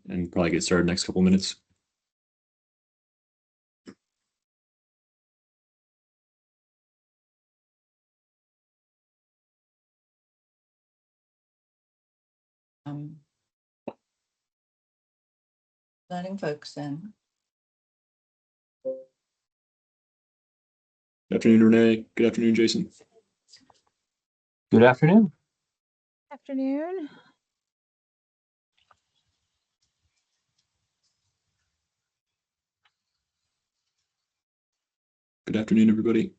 and probably get started next couple minutes. Letting folks in. Good afternoon, Renee. Good afternoon, Jason. Good afternoon. Afternoon. Good afternoon, everybody.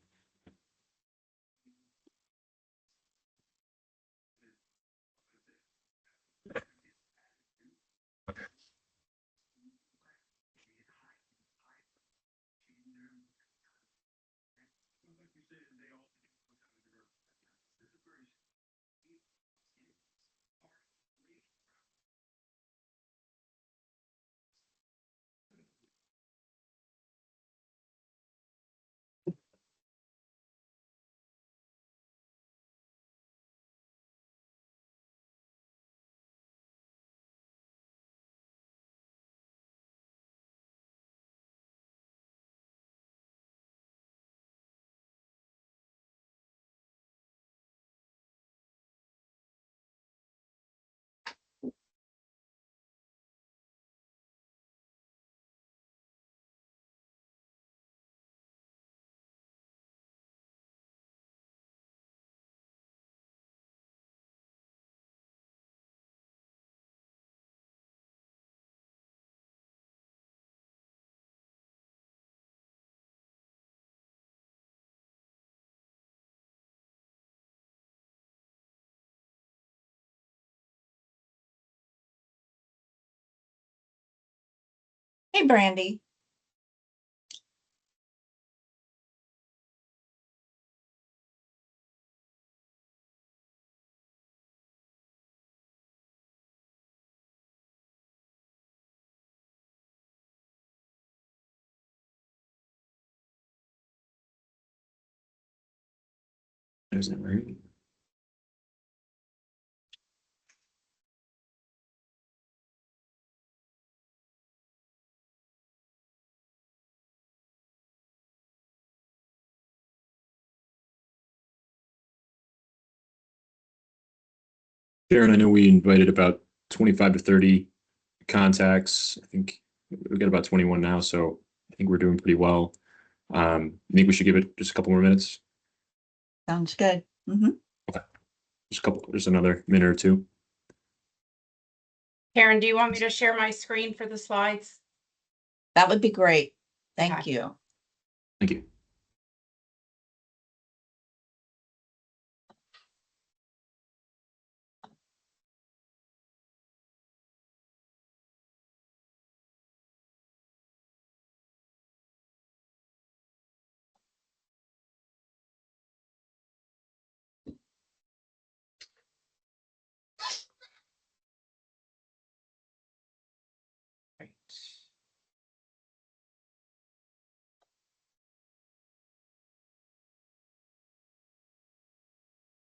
Hey, Brandy. Is that right? Sharon, I know we invited about 25 to 30 contacts. I think we've got about 21 now, so I think we're doing pretty well. I think we should give it just a couple more minutes. Sounds good. Just another minute or two. Karen, do you want me to share my screen for the slides? That would be great. Thank Okay. you. Thank you. Right.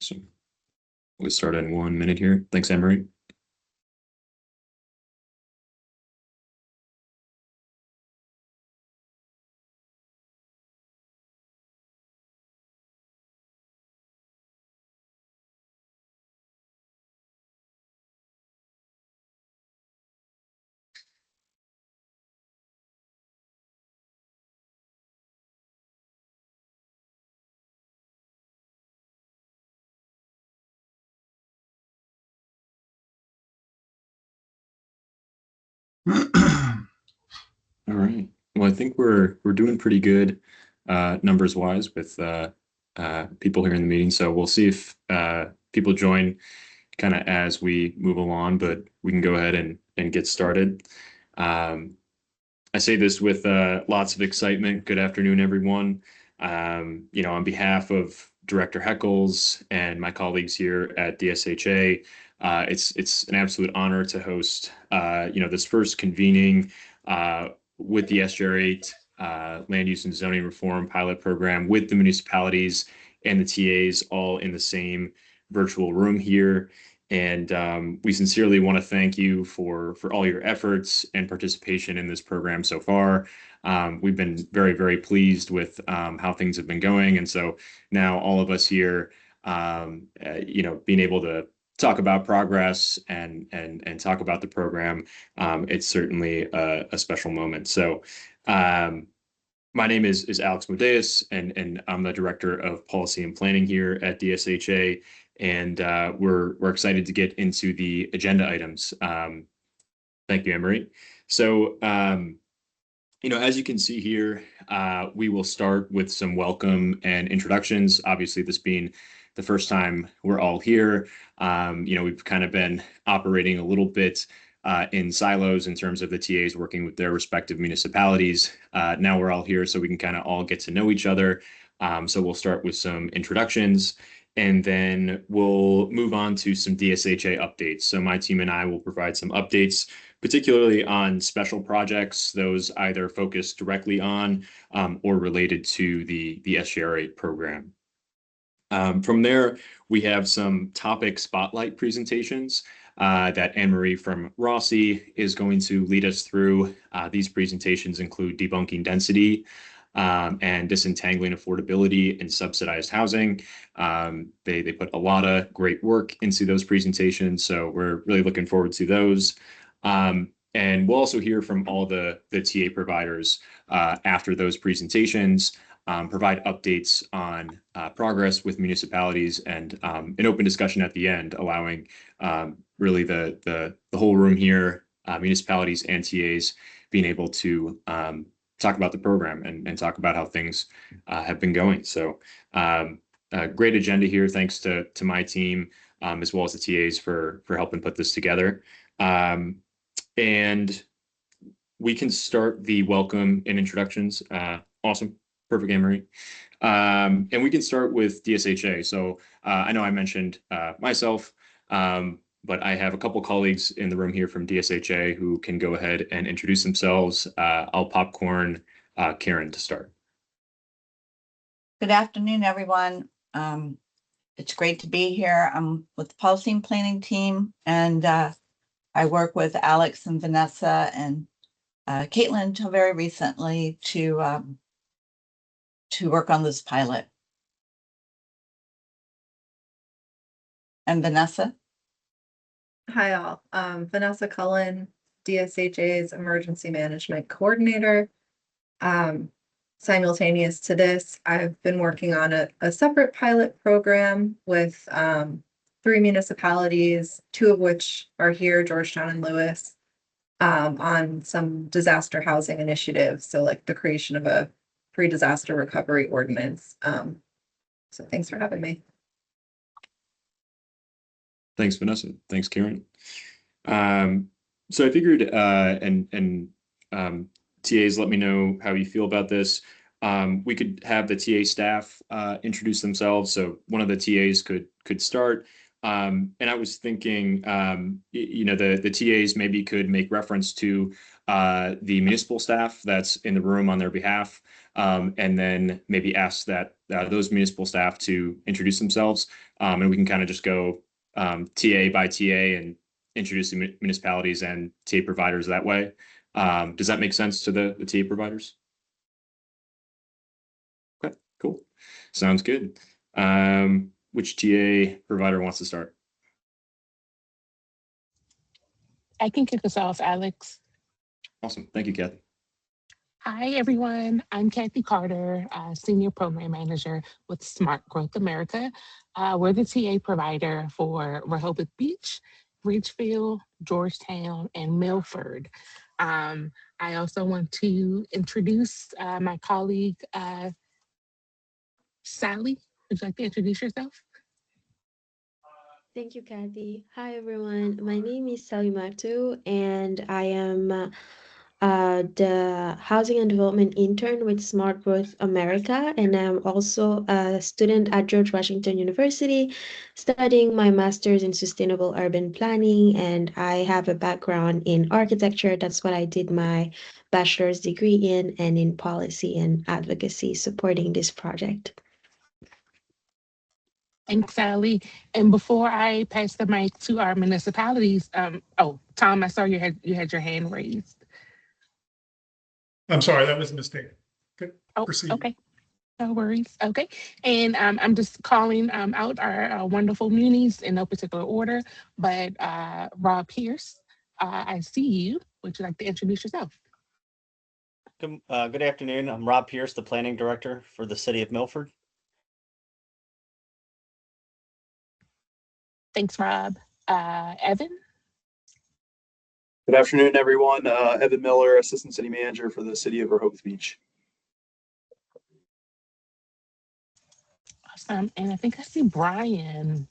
So we'll start in 1 minute here. Thanks, Anne-Marie. All right. Well, I think we're doing pretty good numbers wise with people here in the meeting. So we'll see if people join kind of as we move along, but we can go ahead and get started. I say this with lots of excitement. Good afternoon, everyone. On behalf of Director Heckles and my colleagues here at DSHA, it's an absolute honor to host this first convening with the SGR8 Land Use and Zoning Reform Pilot Program with the municipalities and the TAs all in the same virtual room here. And we sincerely want to thank you for all your efforts and participation in this program so far. We've been very, very pleased with how things have been going. And so now all of us here, being able to talk about progress and talk about the program, it's certainly a special moment. So my name is Alex Modeus, and I'm the Director of Policy and Planning here at DSHA. And we're excited to get into the agenda items. Thank you, Anne-Marie. So, as you can see here, we will start with some welcome and introductions. Obviously, this being the first time we're all here, we've kind of been operating a little bit in silos in terms of the TAs working with their respective municipalities. Now we're all here so we can kind of all get to know each other. So we'll start with some introductions, and then we'll move on to some DSHA updates. So my team and I will provide some updates, particularly on special projects, those either focused directly on or related to the SGR8 program. From there, we have some topic spotlight presentations that Anne-Marie from Rossi is going to lead us through. These presentations include debunking density and disentangling affordability and subsidized housing. They put a lot of great work into those presentations, so we're really looking forward to those. And we'll also hear from all the TA providers after those presentations, provide updates on progress with municipalities, and an open discussion at the end, allowing really the whole room here, municipalities and TAs, being able to talk about the program and talk about how things have been going. So a great agenda here. Thanks to my team as well as the TAs for helping put this together. And we can start the welcome and introductions. Awesome. Perfect, Anne-Marie. And we can start with DSHA. So I know I mentioned myself, but I have a couple colleagues in the room here from DSHA who can go ahead and introduce themselves. I'll popcorn Karen to start. Good afternoon, everyone. It's great to be here. I'm with the Policy and Planning team, and I work with Alex and Vanessa and Caitlin until very recently to work on this pilot. And Vanessa? Hi all, Vanessa Cullen, DSHA's Emergency Management Coordinator. Simultaneous to this, I've been working on a separate pilot program with 3 municipalities, 2 of which are here, Georgetown and Lewis, on some disaster housing initiatives. So like the creation of a pre-disaster recovery ordinance. So thanks for having me. Thanks, Vanessa. Thanks, Karen. So I figured, TAs, let me know how you feel about this. We could have the TA staff introduce themselves. So one of the TAs could start. And I was thinking, the TAs maybe could make reference to the municipal staff that's in the room on their behalf, and then maybe ask that those municipal staff to introduce themselves. And we can kind of just go TA by TA and introduce the municipalities and TA providers that way. Does that make sense to the TA providers? Okay, cool. Sounds good. Which TA provider wants to start? I can kick us off, Alex. Awesome. Thank you, Kathy. Hi, everyone. I'm Kathy Carter, Senior Program Manager with Smart Growth America. We're the TA provider for Rehoboth Beach, Ridgefield, Georgetown, and Milford. I also want to introduce my colleague, Sally. Would you like to introduce yourself? Thank you, Kathy. Hi, everyone. My name is Sally Matu, and I am the Housing and Development Intern with Smart Growth America, and I'm also a student at George Washington University studying my master's in sustainable urban planning, and I have a background in architecture. That's what I did my bachelor's degree in, and in policy and advocacy supporting this project. Thanks, Sally. And before I pass the mic to our municipalities, oh, Tom, I saw you had your hand raised. I'm sorry, that was a mistake. Good. Oh, Proceed. okay. No worries. Okay. And I'm just calling out our wonderful munis in no particular order, but Rob Pierce, I see you. Would you like to introduce yourself? Good afternoon. I'm Rob Pierce, the Planning Director for the City of Milford. Thanks, Rob. Evan? Good afternoon, everyone. Evan Miller, Assistant City Manager for the City of Rehoboth Beach. Awesome. And I think I see Brian.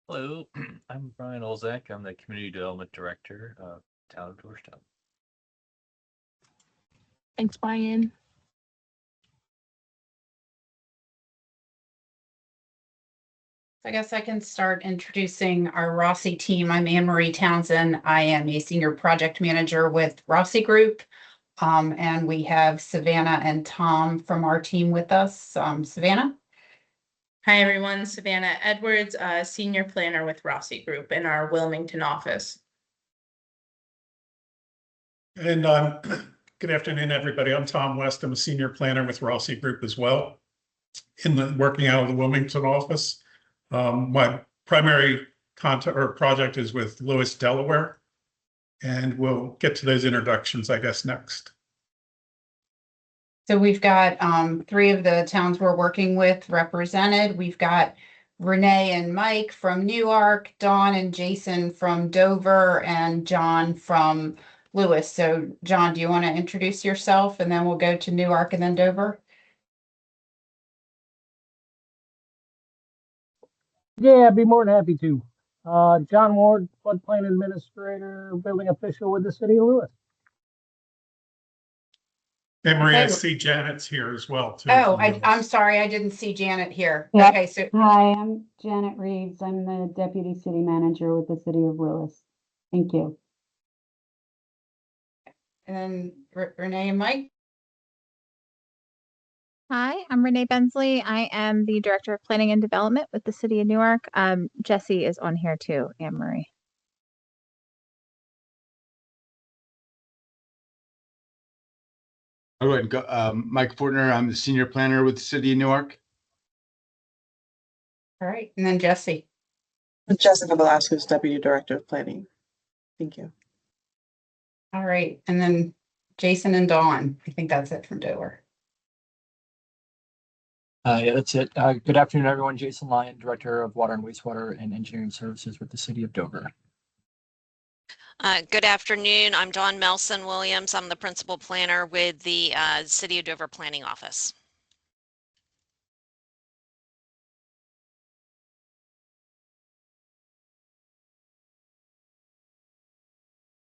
Hello, I'm Brian Olzak. I'm the Community Development Director of Town of Georgetown. Thanks, Brian. I guess I can start introducing our Rossi team. I'm Anne Marie Townsend. I am a senior project manager with Rossi Group. And we have Savannah and Tom from our team with us. Savannah? Hi, everyone. Savannah Edwards, Senior Planner with Rossi Group in our Wilmington office. And good afternoon, everybody. I'm Tom West. I'm a Senior Planner with Rossi Group as well, working out of the Wilmington office. My primary contact or project is with Lewis, Delaware, and we'll get to those introductions, I guess, next. So we've got 3 of the towns we're working with represented. We've got Renee and Mike from Newark, Dawn and Jason from Dover, and John from Lewis. So John, do you want to introduce yourself, and then we'll go to Newark and then Dover? Yeah, I'd be more than happy to. John Ward, floodplain administrator, building official with the city of Lewis. And Maria, I Okay. see Janet's here as well, too. Oh, I'm sorry, I didn't see Janet here. Yep. Okay, so Hi, I'm Janet Reeves. I'm the Deputy City Manager with the City of Lewis. Thank you. and then Renee and Mike. Hi, I'm Renee Bensley. I am the Director of Planning and Development with the City of Newark. Jesse is on here too, Anne Marie. I'll go ahead and go. Mike Fortner, I'm the Senior Planner with the City of Newark. All right, and then Jesse. Jessica Velasquez, Deputy Director of Planning. Thank you. All right, and then Jason and Dawn. I think that's it from Dover. Yeah, that's it. Good afternoon, everyone. Jason Lyon, Director of Water and Wastewater and Engineering Services with the City of Dover. Good afternoon. I'm Dawn Melson Williams. I'm the Principal Planner with the City of Dover Planning Office.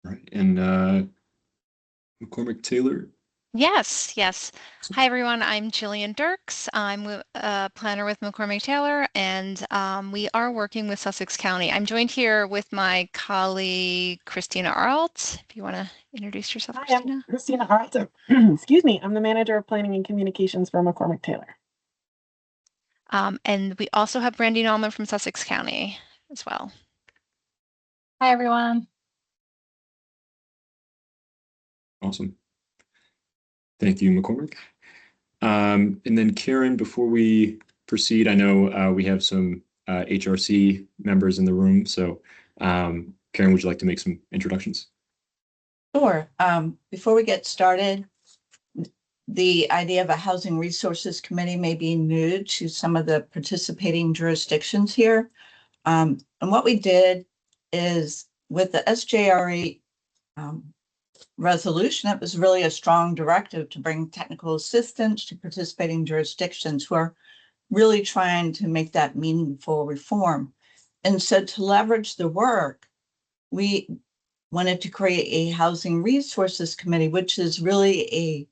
All right, and McCormick Taylor. Yes. Hi, everyone. I'm Jillian Dirks. I'm a planner with McCormick Taylor, and we are working with Sussex County. I'm joined here with my colleague, Christina Arlt. If you want to introduce yourself, Hi, Christina. I'm Christina Arlt. Excuse me. I'm the Manager of Planning and Communications for McCormick Taylor. And we also have Brandy Nallman from Sussex County as well. Hi, everyone. Awesome. Thank you, McCormick. And then Karen, before we proceed, I know we have some HRC members in the room. So Karen, would you like to make some introductions? Sure. Before we get started, the idea of a Housing Resources Committee may be new to some of the participating jurisdictions here. And what we did is with the SJRE resolution, it was really a strong directive to bring technical assistance to participating jurisdictions who are really trying to make that meaningful reform. And so to leverage the work, we wanted to create a Housing Resources Committee, which is really a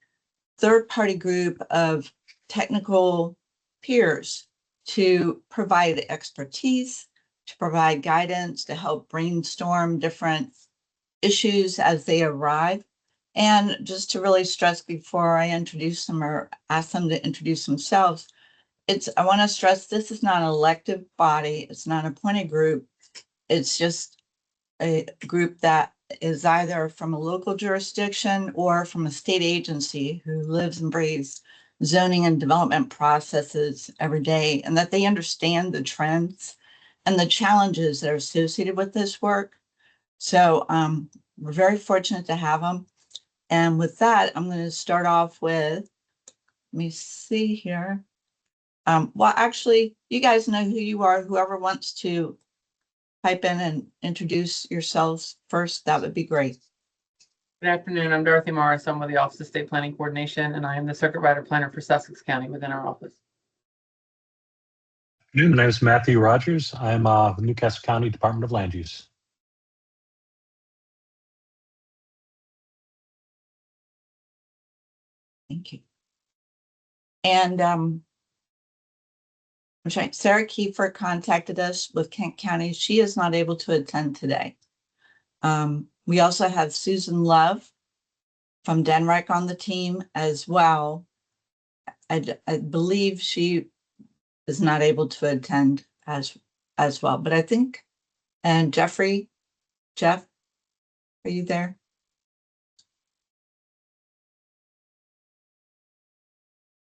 third-party group of technical peers to provide expertise, to provide guidance, to help brainstorm different issues as they arrive. And just to really stress before I introduce them or ask them to introduce themselves, I want to stress, this is not an elective body. It's not an appointed group. It's just a group that is either from a local jurisdiction or from a state agency who lives and breathes zoning and development processes every day, and that they understand the trends and the challenges that are associated with this work. So we're very fortunate to have them. And with that, I'm going to start off with, let me see here. Well, actually, you guys know who you are. Whoever wants to pipe in and introduce yourselves first, that would be great. Good afternoon. I'm Dorothy Morris. I'm with the Office of State Planning Coordination, and I am the Circuit Rider Planner for Sussex County within our office. My name is Matthew Rogers. I'm with Newcastle County Department of Land Use. Thank you. And Sarah Kiefer contacted us with Kent County. She is not able to attend today. We also have Susan Love from Denrec on the team as well. I believe she is not able to attend as well, but I think, and Jeff, are you there?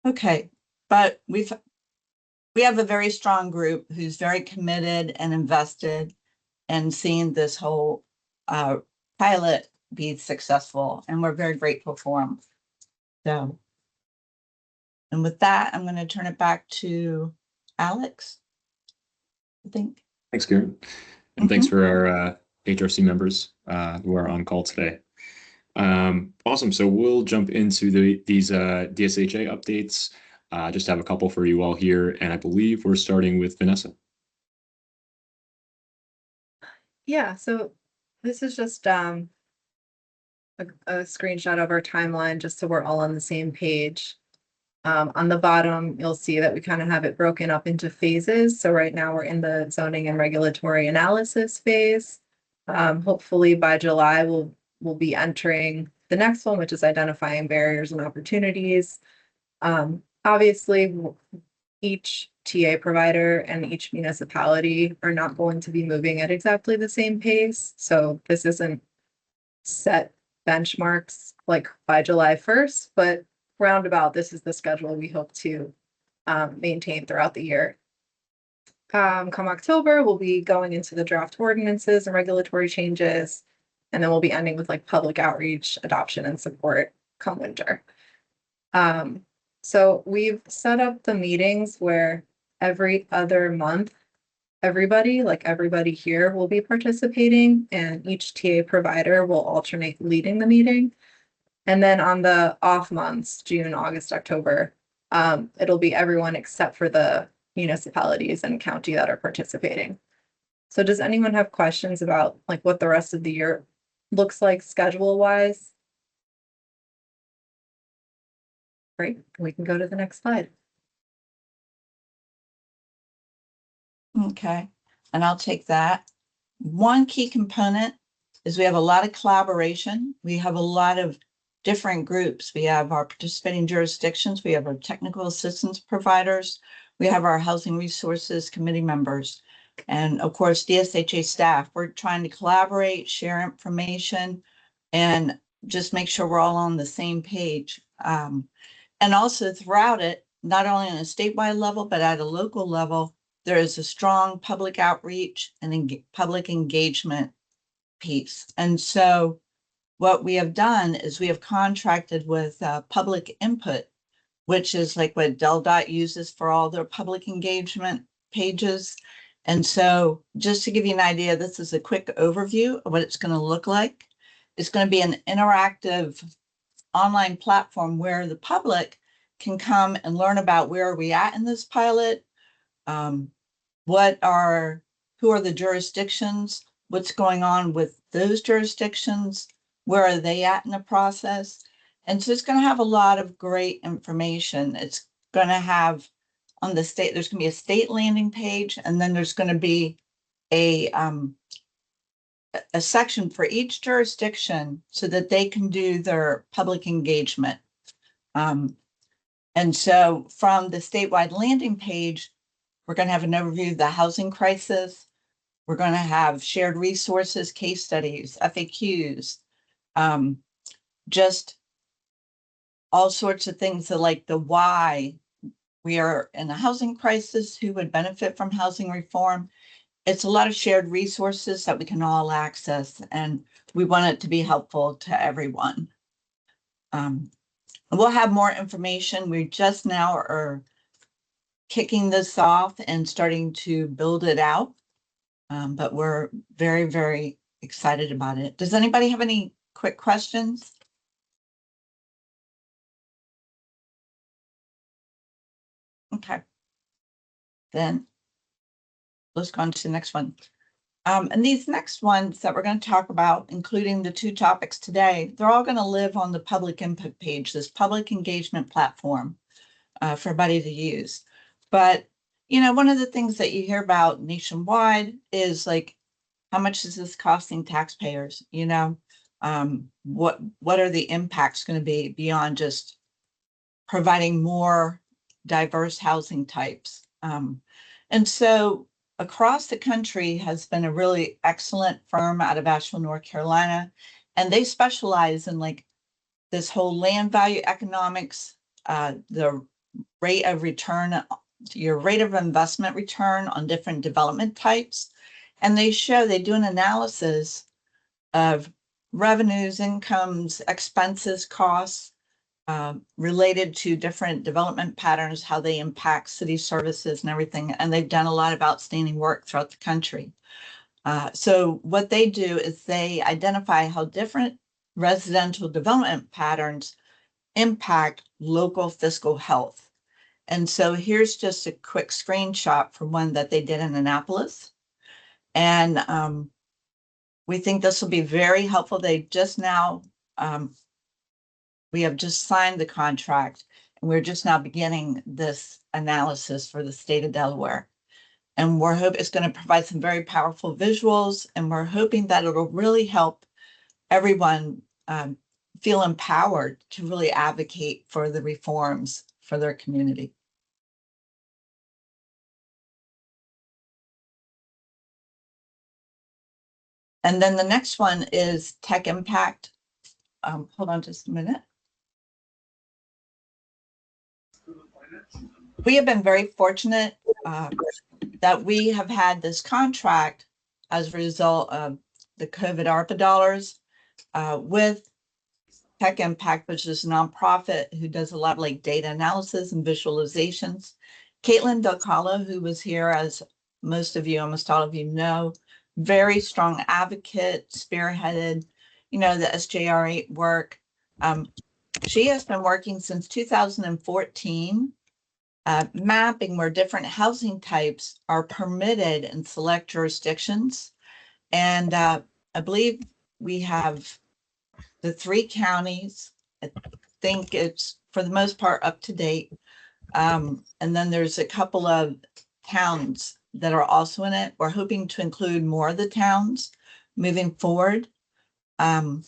Okay, but we have a very strong group who's very committed and invested in seeing this whole pilot be successful, and we're very grateful for them. So, and with that, I'm going to turn it back to Alex, I think. Thanks, Karen. And thanks for our HRC members who are on call today. Awesome. So we'll jump into these DSHA updates. Just have a couple for you all here. And I believe we're starting with Vanessa. Yeah, so this is just a screenshot of our timeline, just so we're all on the same page. On the bottom, you'll see that we kind of have it broken up into phases. So right now we're in the zoning and regulatory analysis phase. Hopefully by July, we'll be entering the next one, which is identifying barriers and opportunities. Obviously, each TA provider and each municipality are not going to be moving at exactly the same pace. So this isn't set benchmarks like by July 1st, but roundabout, this is the schedule we hope to maintain throughout the year. Come October, we'll be going into the draft ordinances and regulatory changes, and then we'll be ending with like public outreach, adoption, and support come winter. So we've set up the meetings where every other month, everybody here will be participating, and each TA provider will alternate leading the meeting. And then on the off months, June, August, October, it'll be everyone except for the municipalities and county that are participating. So does anyone have questions about like what the rest of the year looks like schedule wise? Great, we can go to the next slide. Okay, and I'll take that. One key component is we have a lot of collaboration. We have a lot of different groups. We have our participating jurisdictions. We have our technical assistance providers. We have our housing resources committee members. And of course, DSHA staff. We're trying to collaborate, share information, and just make sure we're all on the same page. And also throughout it, not only on a statewide level, but at a local level, there is a strong public outreach and public engagement piece. And so what we have done is we have contracted with public input, which is like what DelDOT uses for all their public engagement pages. And so just to give you an idea, this is a quick overview of what it's going to look like. It's going to be an interactive online platform where the public can come and learn about where are we at in this pilot, who are the jurisdictions, what's going on with those jurisdictions, where are they at in the process. And so it's going to have a lot of great information. It's going to have on the state, there's going to be a state landing page, and then there's going to be a section for each jurisdiction so that they can do their public engagement. And so from the statewide landing page, we're going to have an overview of the housing crisis. We're going to have shared resources, case studies, FAQs, just all sorts of things. So like the why we are in a housing crisis, who would benefit from housing reform. It's a lot of shared resources that we can all access, and we want it to be helpful to everyone. We'll have more information. We just now are kicking this off and starting to build it out. But we're very, very excited about it. Does anybody have any quick questions? Okay. Then let's go on to the next one. And these next ones that we're going to talk about, including the 2 topics today, they're all going to live on the public input page, this public engagement platform for everybody to use. But, you know, one of the things that you hear about nationwide is like, how much is this costing taxpayers? You know, what are the impacts going to be beyond just providing more diverse housing types? And so across the country has been a really excellent firm out of Asheville, North Carolina, and they specialize in like this whole land value economics, the rate of return, your rate of investment return on different development types. And they do an analysis of revenues, incomes, expenses, costs related to different development patterns, how they impact city services and everything. And they've done a lot of outstanding work throughout the country. So what they do is they identify how different residential development patterns impact local fiscal health. And so here's just a quick screenshot from one that they did in Annapolis. And we think this will be very helpful. They just now, we have just signed the contract, and we're just now beginning this analysis for the state of Delaware. And we're hoping it's going to provide some very powerful visuals, and we're hoping that it'll really help everyone feel empowered to really advocate for the reforms for their community. And then the next one is tech impact. Hold on just a minute. We have been very fortunate that we have had this contract as a result of the COVID ARPA dollars with Tech Impact, which is a nonprofit who does a lot of like data analysis and visualizations. Caitlin Del Calo, who was here, as most of you, almost all of you know, very strong advocate, spearheaded, you know, the SJR8 work. She has been working since 2014, mapping where different housing types are permitted in select jurisdictions. And I believe we have the 3 counties. I think it's for the most part up to date. And then there's a couple of towns that are also in it. We're hoping to include more of the towns moving forward. And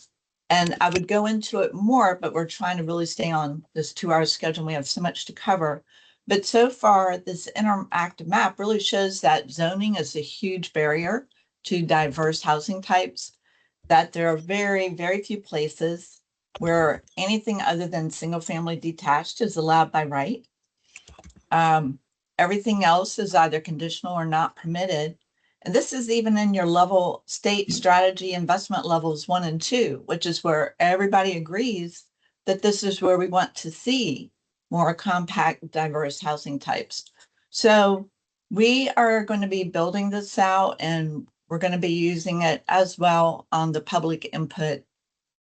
I would go into it more, but we're trying to really stay on this 2-hour schedule. We have so much to cover. But so far, this interactive map really shows that zoning is a huge barrier to diverse housing types, that there are very, very few places where anything other than single family detached is allowed by right. Everything else is either conditional or not permitted. And this is even in your level state strategy investment levels 1 and 2, which is where everybody agrees that this is where we want to see more compact, diverse housing types. So we are going to be building this out, and we're going to be using it as well on the public input,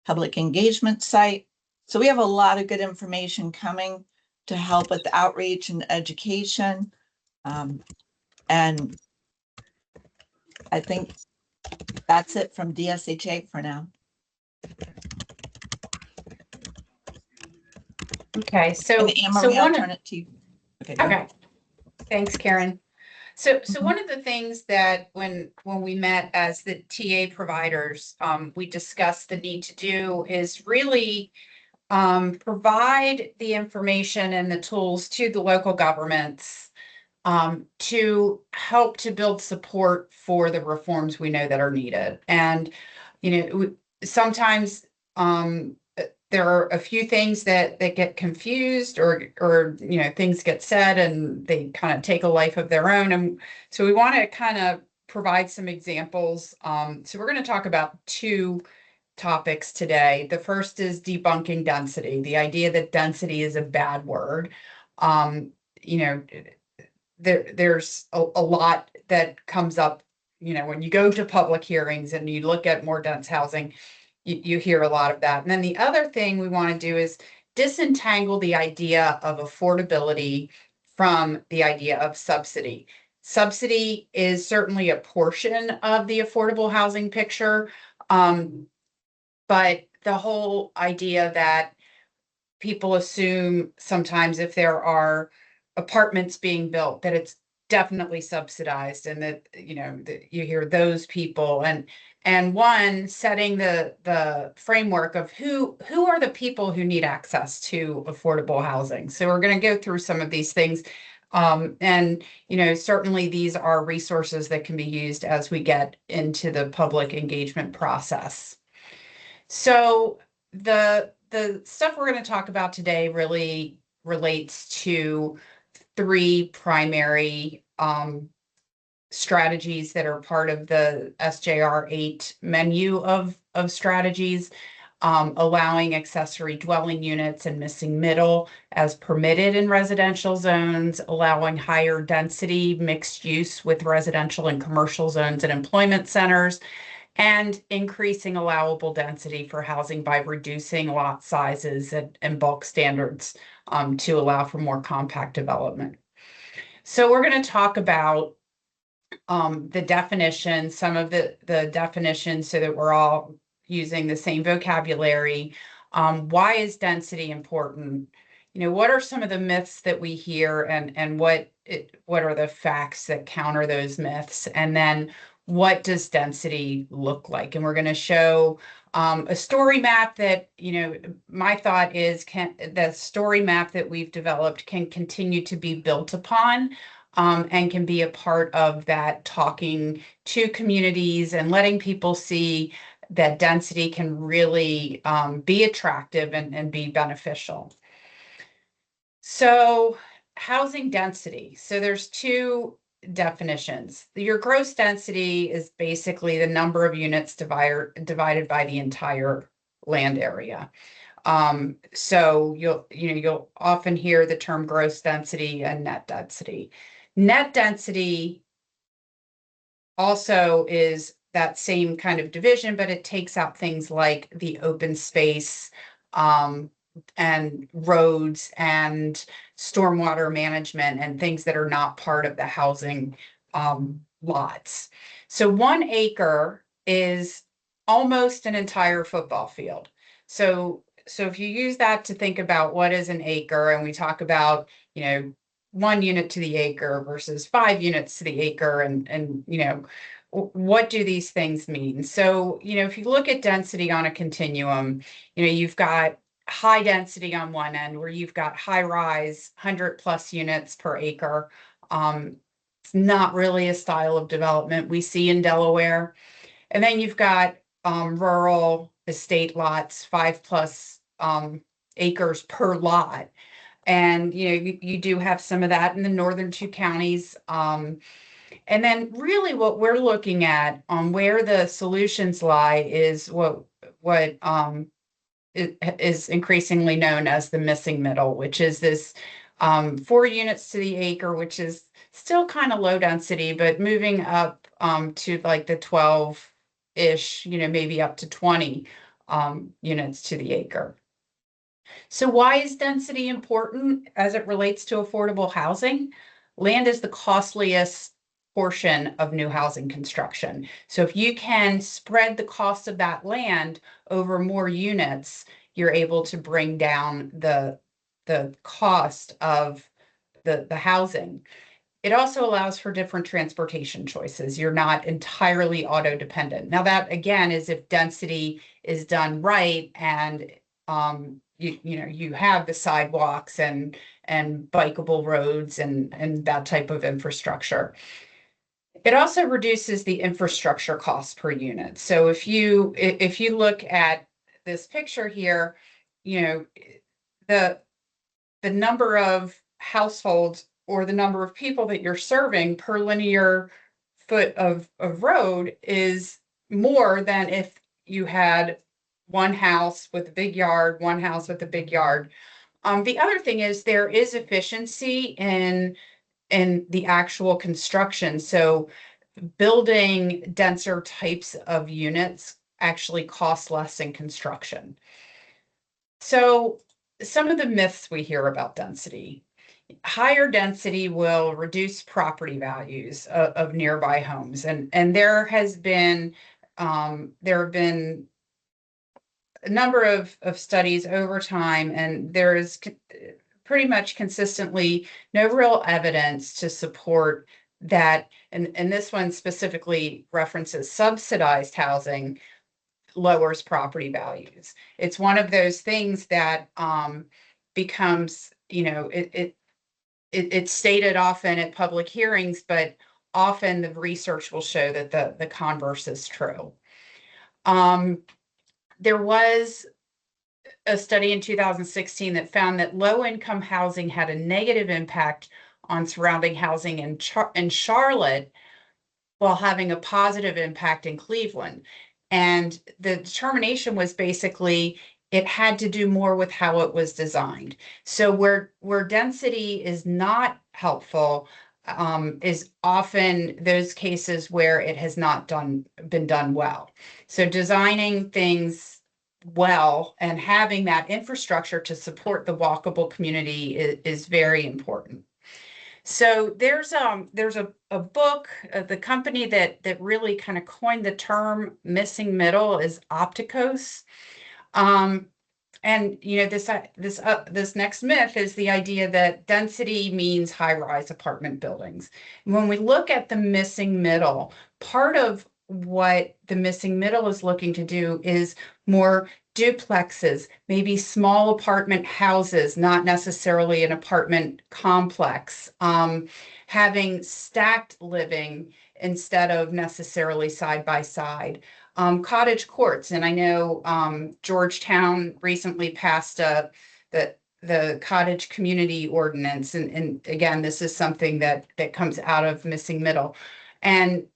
public engagement site. So we have a lot of good information coming to help with outreach and education. And I think that's it from DSHA for now. Okay, so Anne-Marie, I'll turn it to you. Okay. Thanks, Karen. So one of the things that when we met as the TA providers, we discussed the need to do is really provide the information and the tools to the local governments to help to build support for the reforms we know that are needed. And, sometimes there are a few things that get confused or things get said and they kind of take a life of their own. And so we want to kind of provide some examples. So we're going to talk about two topics today. The first is debunking density, the idea that density is a bad word. There's a lot that comes up, when you go to public hearings and you look at more dense housing, you hear a lot of that. And then the other thing we want to do is disentangle the idea of affordability from the idea of subsidy. Subsidy is certainly a portion of the affordable housing picture, but the whole idea that people assume sometimes if there are apartments being built, that it's definitely subsidized, and that that you hear those people and one setting the framework of who are the people who need access to affordable housing. So we're going to go through some of these things, and certainly these are resources that can be used as we get into the public engagement process. So the stuff we're going to talk about today really relates to three primary strategies that are part of the SJR 8 menu of strategies, allowing accessory dwelling units and missing middle as permitted in residential zones, allowing higher density mixed use with residential and commercial zones and employment centers, and increasing allowable density for housing by reducing lot sizes and bulk standards to allow for more compact development. So we're going to talk about the definition, some of the definitions so that we're all using the same vocabulary. Why is density important? What are some of the myths that we hear, and what are the facts that counter those myths? And then what does density look like? And we're going to show a story map that, my thought is the story map that we've developed can continue to be built upon, and can be a part of that talking to communities and letting people see that density can really be attractive and be beneficial. So housing density. So there's two definitions. Your gross density is basically the number of units divided by the entire land area. So you'll often hear the term gross density and net density. Net density also is that same kind of division, but it takes out things like the open space, and roads and stormwater management and things that are not part of the housing lots. So 1 acre is almost an entire football field. So if you use that to think about what is an acre, and we talk about, 1 unit to the acre versus 5 units to the acre, and what do these things mean? So, if you look at density on a continuum, you've got high density on one end where you've got high rise, 100+ units per acre. It's not really a style of development we see in Delaware. And then you've got rural estate lots, 5+ acres per lot. And, you do have some of that in the northern 2 counties. And then really what we're looking at on where the solutions lie is what is increasingly known as the missing middle, which is this 4 units to the acre, which is still kind of low density, but moving up to like the 12-ish, maybe up to 20 units to the acre. So why is density important as it relates to affordable housing? Land is the costliest portion of new housing construction. So if you can spread the cost of that land over more units, you're able to bring down the cost of the housing. It also allows for different transportation choices. You're not entirely auto dependent. Now that again is if density is done right and you have the sidewalks and bikeable roads and that type of infrastructure. It also reduces the infrastructure cost per unit. So if you look at this picture here, the number of households or the number of people that you're serving per linear foot of road is more than if you had one house with a big yard, one house with a big yard. The other thing is there is efficiency in the actual construction. So building denser types of units actually cost less in construction. So some of the myths we hear about density. Higher density will reduce property values of nearby homes. And there have been a number of studies over time, and there is pretty much consistently no real evidence to support that. And this one specifically references subsidized housing lowers property values. It's one of those things that becomes, it's stated often at public hearings, but often the research will show that the converse is true. There was a study in 2016 that found that low-income housing had a negative impact on surrounding housing in Charlotte while having a positive impact in Cleveland. And the determination was basically it had to do more with how it was designed. So where density is not helpful is often those cases where it has not been done well. So designing things well and having that infrastructure to support the walkable community is very important. So there's a book, the company that really kind of coined the term missing middle is Opticos. And this next myth is the idea that density means high-rise apartment buildings. And when we look at the missing middle, part of what the missing middle is looking to do is more duplexes, maybe small apartment houses, not necessarily an apartment complex, having stacked living instead of necessarily side by side. Cottage courts, and I know Georgetown recently passed the cottage community ordinance, and again, this is something that comes out of missing middle. And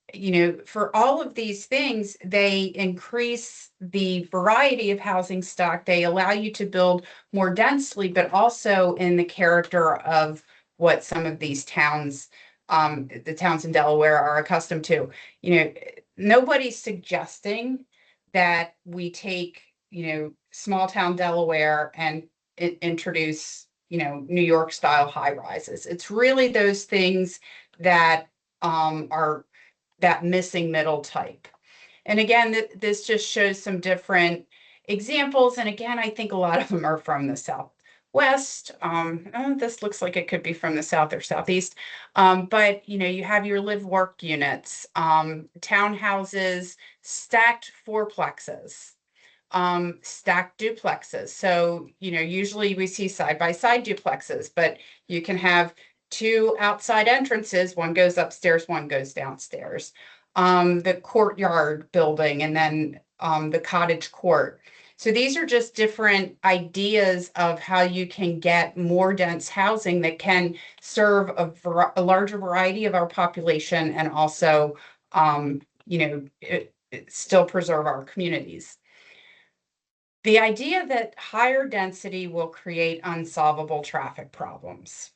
for all of these things, they increase the variety of housing stock. They allow you to build more densely, but also in the character of what some of these towns, the towns in Delaware, are accustomed to. Nobody's suggesting that we take, small town Delaware and introduce, New York style high rises. It's really those things that are that missing middle type. And again, this just shows some different examples. And again, I think a lot of them are from the Southwest. This looks like it could be from the South or Southeast. But, you have your live work units, townhouses, stacked fourplexes, stacked duplexes. So, usually we see side-by-side duplexes, but you can have two outside entrances, one goes upstairs, one goes downstairs. The courtyard building, and then the cottage court. So these are just different ideas of how you can get more dense housing that can serve a larger variety of our population and also, still preserve our communities. The idea that higher density will create unsolvable traffic problems.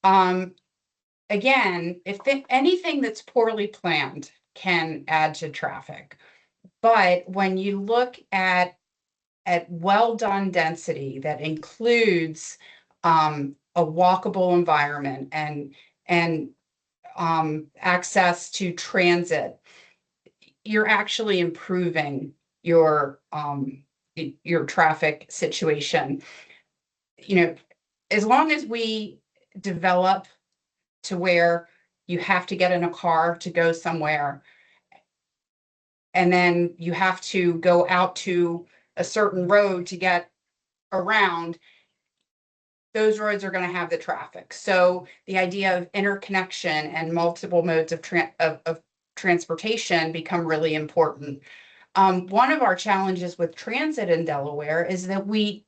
Again, if anything that's poorly planned can add to traffic, but when you look at well-done density that includes a walkable environment and access to transit, you're actually improving your traffic situation. As long as we develop to where you have to get in a car to go somewhere, and then you have to go out to a certain road to get around, those roads are going to have the traffic. So the idea of interconnection and multiple modes of transportation become really important. One of our challenges with transit in Delaware is that we,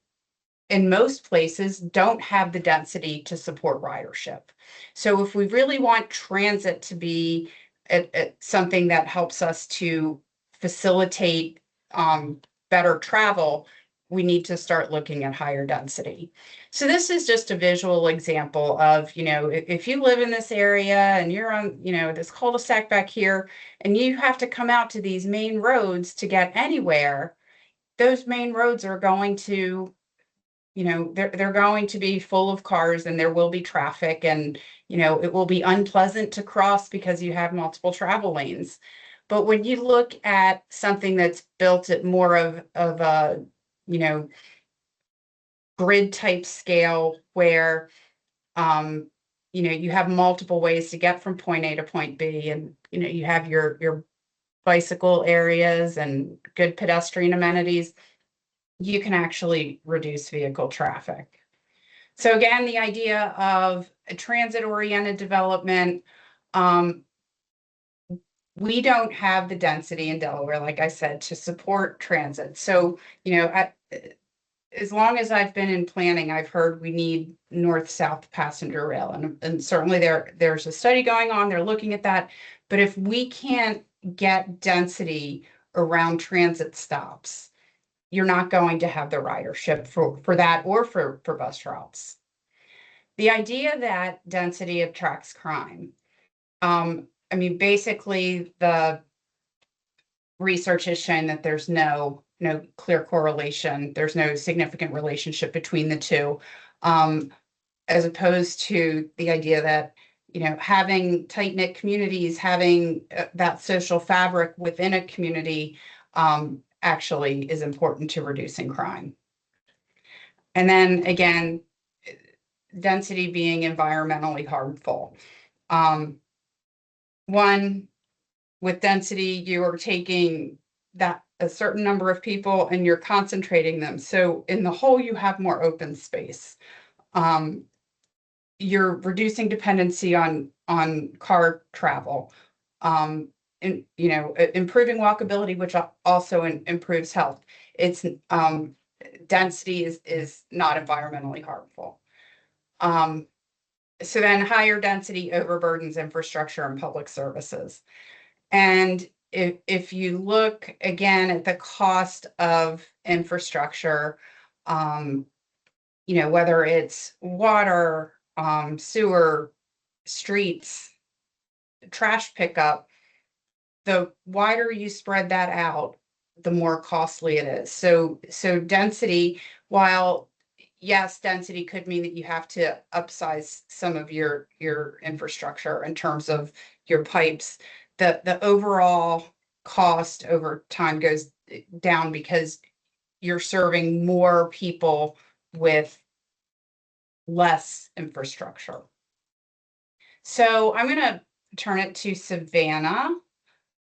in most places, don't have the density to support ridership. So if we really want transit to be something that helps us to facilitate better travel, we need to start looking at higher density. So this is just a visual example of, you know, if you live in this area and you're on, you know, this cul-de-sac back here, and you have to come out to these main roads to get anywhere, those main roads are going to, you know, they're going to be full of cars, and there will be traffic, and, you know, it will be unpleasant to cross because you have multiple travel lanes. But when you look at something that's built at more of a, you know, grid type scale where, you know, you have multiple ways to get from point A to point B, and, you know, you have your bicycle areas and good pedestrian amenities, you can actually reduce vehicle traffic. So again, the idea of a transit-oriented development, we don't have the density in Delaware, like I said, to support transit. So, you know, as long as I've been in planning, I've heard we need north-south passenger rail. And certainly there's a study going on, they're looking at that. But if we can't get density around transit stops, you're not going to have the ridership for that or for bus routes. The idea that density attracts crime. I mean, basically, the research has shown that there's no clear correlation. There's no significant relationship between the two, as opposed to the idea that, you know, having tight-knit communities, having that social fabric within a community actually is important to reducing crime. And then again, density being environmentally harmful. One, with density, you are taking that a certain number of people and you're concentrating them. So in the whole, you have more open space. You're reducing dependency on car travel. And, you know, improving walkability, which also improves health. It's density is not environmentally harmful. So then higher density overburdens infrastructure and public services. And if you look again at the cost of infrastructure, you know, whether it's water, sewer, streets, trash pickup, the wider you spread that out, the more costly it is. So density, while yes, density could mean that you have to upsize some of your infrastructure in terms of your pipes, the overall cost over time goes down because you're serving more people with less infrastructure. So I'm going to turn it to Savannah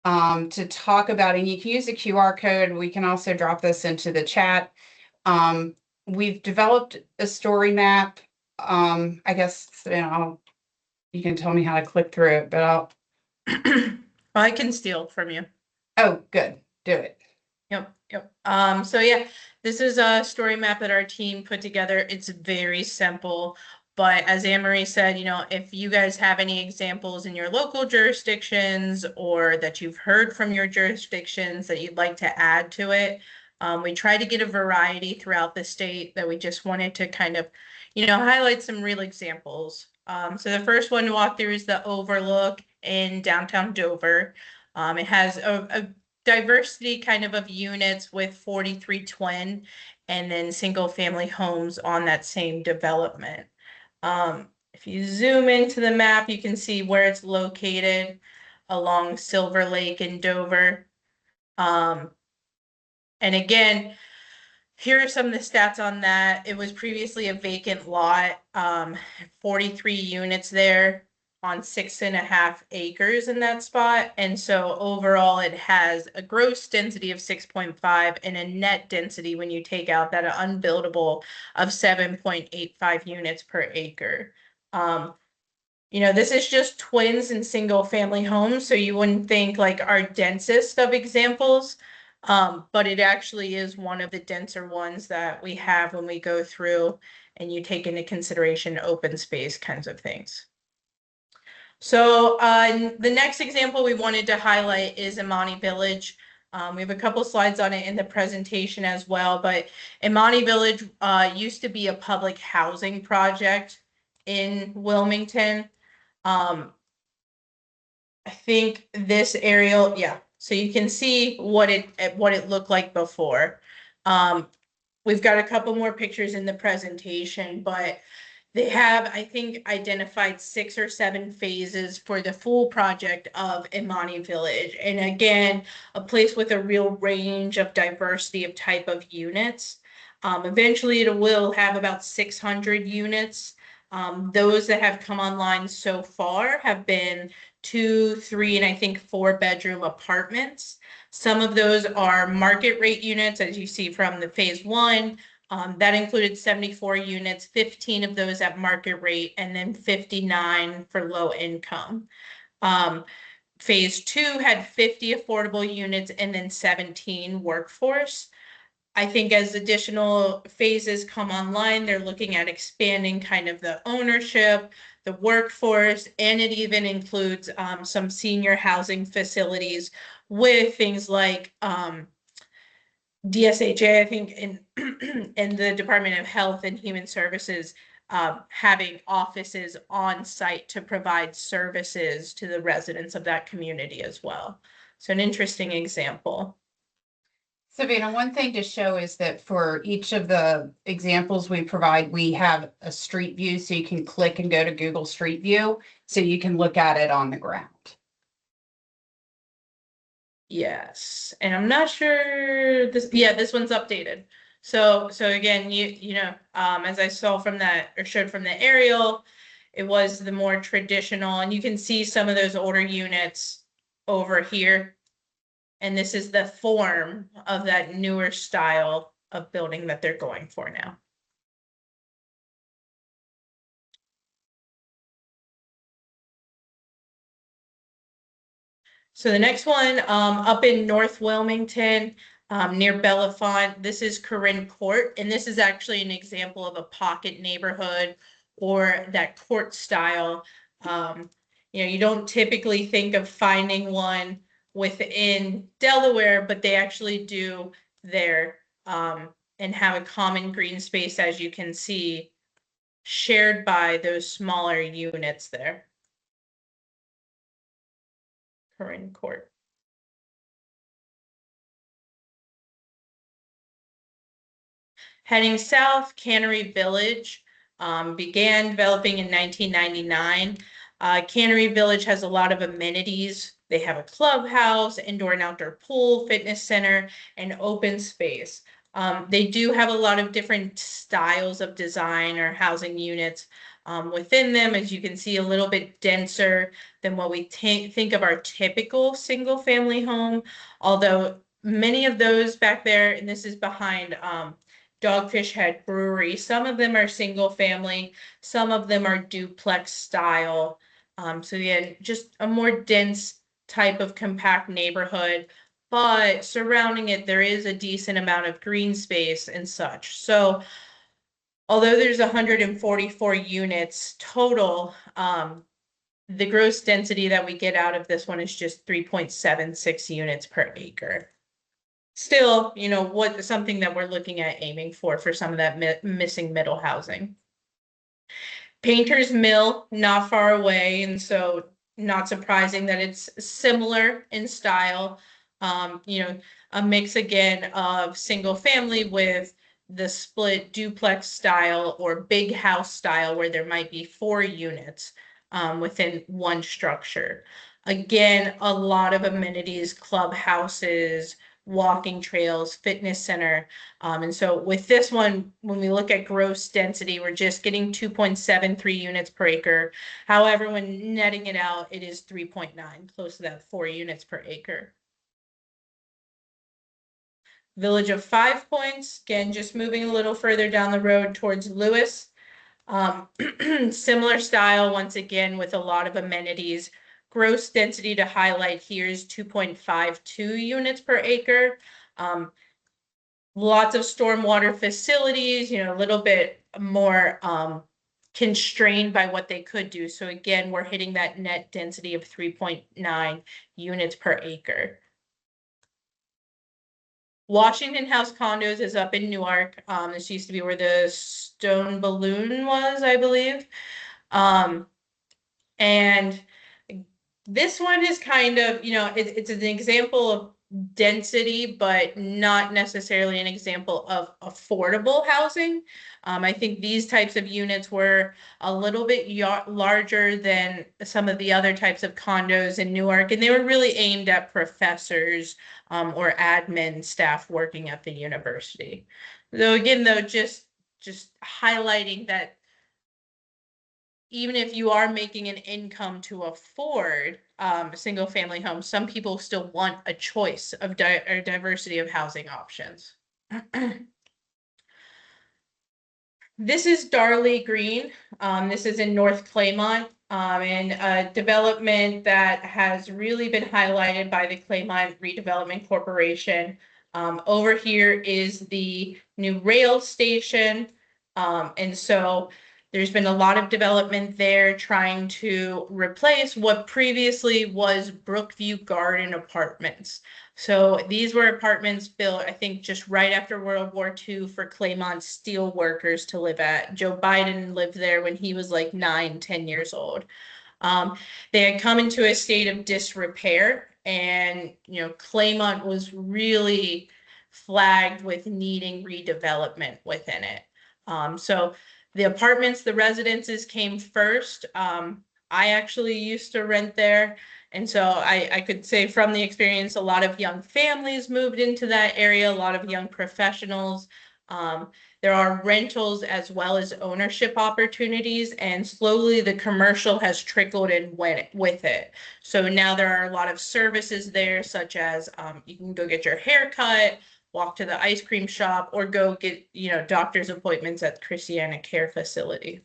to talk about, and you can use the QR code. We can also drop this into the chat. We've developed a story map. I guess, Savannah, you can tell me how to click through it, but I'll. I can steal from you. Oh, good. Do it. Yep. So yeah, this is a story map that our team put together. It's very simple, but as Anne-Marie said, you know, if you guys have any examples in your local jurisdictions or that you've heard from your jurisdictions that you'd like to add to it, we try to get a variety throughout the state that we just wanted to kind of, you know, highlight some real examples. So the first one to walk through is the Overlook in downtown Dover. It has a diversity kind of units with 43 twin and then single family homes on that same development. If you zoom into the map, you can see where it's located along Silver Lake in Dover. And again, here are some of the stats on that. It was previously a vacant lot, 43 units there. on 6.5 acres in that spot. And so overall, it has a gross density of 6.5 and a net density when you take out that unbuildable of 7.85 units per acre. You know, this is just twins and single family homes, so you wouldn't think like our densest of examples. But it actually is one of the denser ones that we have when we go through and you take into consideration open space kinds of things. So the next example we wanted to highlight is Imani Village. We have a couple slides on it in the presentation as well, but Imani Village used to be a public housing project in Wilmington. I think this aerial, yeah, so you can see what it looked like before. We've got a couple more pictures in the presentation, but they have, I think, identified 6 or 7 phases for the full project of Imani Village. And again, a place with a real range of diversity of type of units. Eventually, it will have about 600 units. Those that have come online so far have been 2, 3, and I think 4-bedroom apartments. Some of those are market rate units, as you see from the phase 1. That included 74 units, 15 of those at market rate, and then 59 for low income. Phase 2 had 50 affordable units and then 17 workforce. I think as additional phases come online, they're looking at expanding kind of the ownership, the workforce, and it even includes some senior housing facilities with things like DSHA, I think, in the Department of Health and Human Services, having offices on site to provide services to the residents of that community as well. So an interesting example. Savannah, one thing to show is that for each of the examples we provide, we have a street view, so you can click and go to Google Street View, so you can look at it on the ground. Yes, and I'm not sure this, yeah, this one's updated. So again, you know, as I saw from that, or showed from the aerial, it was the more traditional, and you can see some of those older units over here. And this is the form of that newer style of building that they're going for now. So the next one, up in North Wilmington, near Bellefonte, this is Corinne Court, and this is actually an example of a pocket neighborhood or that court style. You know, you don't typically think of finding one within Delaware, but they actually do there, and have a common green space, as you can see, shared by those smaller units there. Corinne Court. Heading south, Cannery Village began developing in 1999. Cannery Village has a lot of amenities. They have a clubhouse, indoor and outdoor pool, fitness center, and open space. They do have a lot of different styles of design or housing units within them, as you can see, a little bit denser than what we think of our typical single family home. Although many of those back there, and this is behind Dogfish Head Brewery, some of them are single family, some of them are duplex style. So again, just a more dense type of compact neighborhood, but surrounding it, there is a decent amount of green space and such. So although there's 144 units total, the gross density that we get out of this one is just 3.76 units per acre. Still, you know, something that we're looking at aiming for some of that missing middle housing. Painter's Mill, not far away, and so not surprising that it's similar in style. You know, a mix again of single family with the split duplex style or big house style, where there might be 4 units within one structure. Again, a lot of amenities, clubhouses, walking trails, fitness center. And so with this one, when we look at gross density, we're just getting 2.73 units per acre. However, when netting it out, it is 3.9, close to that 4 units per acre. Village of Five Points, again, just moving a little further down the road towards Lewis. Similar style, once again, with a lot of amenities. Gross density to highlight here is 2.52 units per acre. Lots of stormwater facilities, a little bit more constrained by what they could do. So again, we're hitting that net density of 3.9 units per acre. Washington House Condos is up in Newark. This used to be where the Stone Balloon was, I believe. And this one is kind of, it's an example of density, but not necessarily an example of affordable housing. I think these types of units were a little bit larger than some of the other types of condos in Newark, and they were really aimed at professors or admin staff working at the university. Though again, just highlighting that even if you are making an income to afford a single family home, some people still want a choice of or diversity of housing options. This is Darley Green. This is in North Claymont, and a development that has really been highlighted by the Claymont Redevelopment Corporation. Over here is the new rail station, and so there's been a lot of development there trying to replace what previously was Brookview Garden Apartments. So these were apartments built, I think, just right after World War II for Claymont steel workers to live at. Joe Biden lived there when he was like 9-10 years old. They had come into a state of disrepair, and Claymont was really flagged with needing redevelopment within it. So the apartments, the residences came first. I actually used to rent there. And so I could say from the experience, a lot of young families moved into that area, a lot of young professionals. There are rentals as well as ownership opportunities, and slowly the commercial has trickled in with it. So now there are a lot of services there, such as you can go get your hair cut, walk to the ice cream shop, or go get, doctor's appointments at the Christiana Care Facility.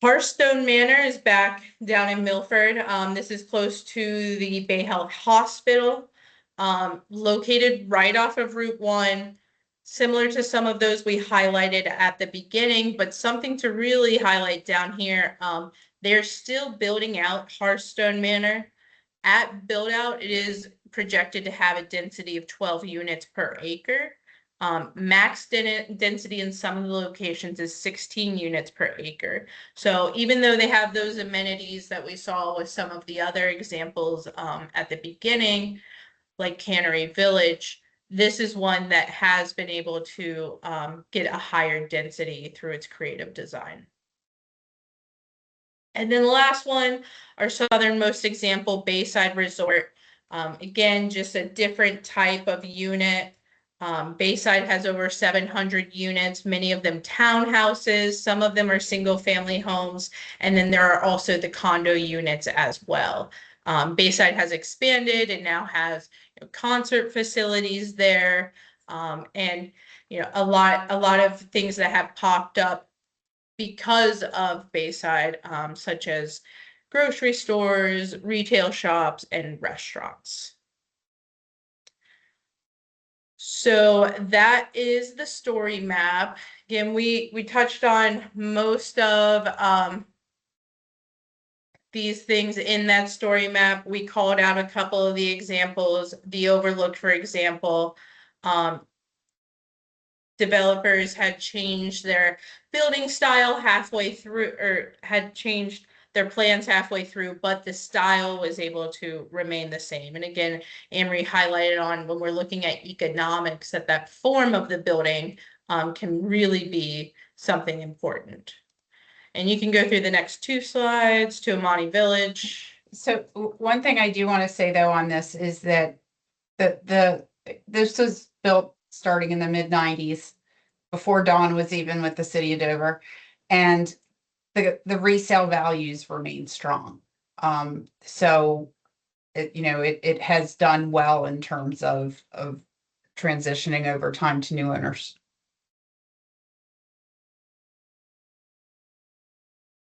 Hearthstone Manor is back down in Milford. This is close to the Bay Health Hospital, located right off of Route 1, similar to some of those we highlighted at the beginning, but something to really highlight down here. They're still building out Hearthstone Manor. At build out, it is projected to have a density of 12 units per acre. Max density in some of the locations is 16 units per acre. So even though they have those amenities that we saw with some of the other examples at the beginning, like Cannery Village, this is one that has been able to get a higher density through its creative design. And then the last one, our southernmost example, Bayside Resort. Again, just a different type of unit. Bayside has over 700 units, many of them townhouses, some of them are single family homes, and then there are also the condo units as well. Bayside has expanded and now has concert facilities there, and a lot of things that have popped up because of Bayside, such as grocery stores, retail shops, and restaurants. So that is the story map. Again, we touched on most of these things in that story map. We called out a couple of the examples. The Overlook, for example, developers had changed their building style halfway through, or had changed their plans halfway through, but the style was able to remain the same. And again, Anne-Marie highlighted on when we're looking at economics, that form of the building can really be something important. And you can go through the next two slides to Amani Village. So one thing I do want to say though on this is that this was built starting in the mid-90s, before Dawn was even with the city of Dover, and the resale values remain strong. So it has done well in terms of transitioning over time to new owners.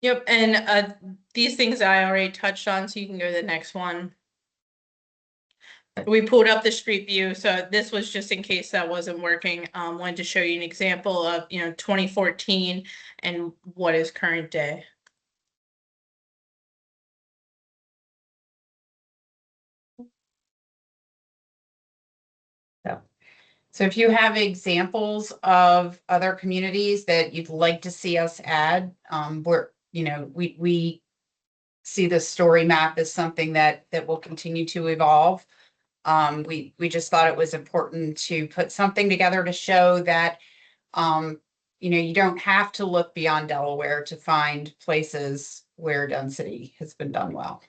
Yep, and these things I already touched on, so you can go to the next one. We pulled up the street view, so this was just in case that wasn't working. Wanted to show you an example of 2014 and what is current day. So if you have examples of other communities that you'd like to see us add, we see the story map as something that will continue to evolve. We just thought it was important to put something together to show that you don't have to look beyond Delaware to find places where density has been done well.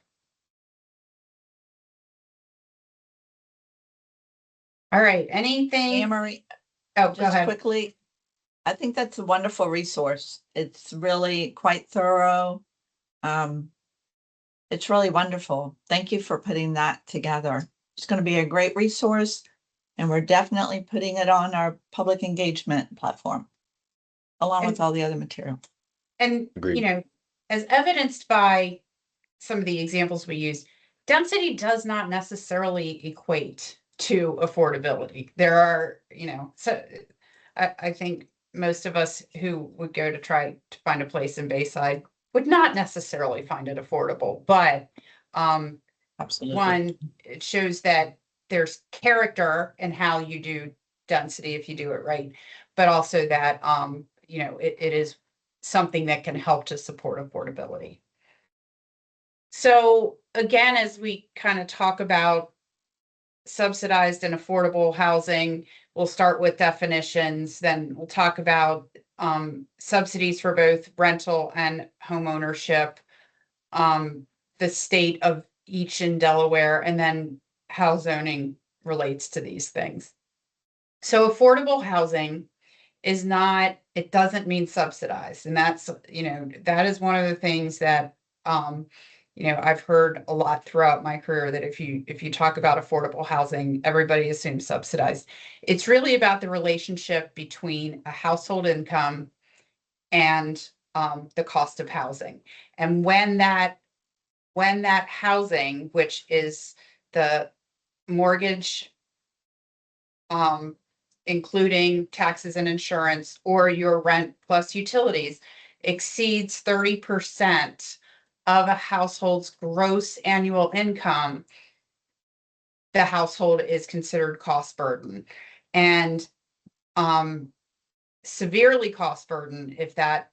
All right, anything? Anne-Marie, Oh, go just ahead. quickly, I think that's a wonderful resource. It's really quite thorough. It's really wonderful. Thank you for putting that together. It's going to be a great resource, and we're definitely putting it on our public engagement platform, along with all the other material. And, Agreed. as evidenced by some of the examples we use, density does not necessarily equate to affordability. There are, so I think most of us who would go to try to find a place in Bayside would not necessarily find it affordable, but Absolutely. one, it shows that there's character in how you do density if you do it right, but also that it is something that can help to support affordability. So again, as we kind of talk about subsidized and affordable housing, we'll start with definitions, then we'll talk about subsidies for both rental and home ownership, the state of each in Delaware, and then how zoning relates to these things. So affordable housing is not, it doesn't mean subsidized. And that's, that is one of the things that, I've heard a lot throughout my career, that if you talk about affordable housing, everybody assumes subsidized. It's really about the relationship between a household income and the cost of housing. And when that housing, which is the mortgage, including taxes and insurance, or your rent plus utilities, exceeds 30% of a household's gross annual income, the household is considered cost burden. And severely cost burden if that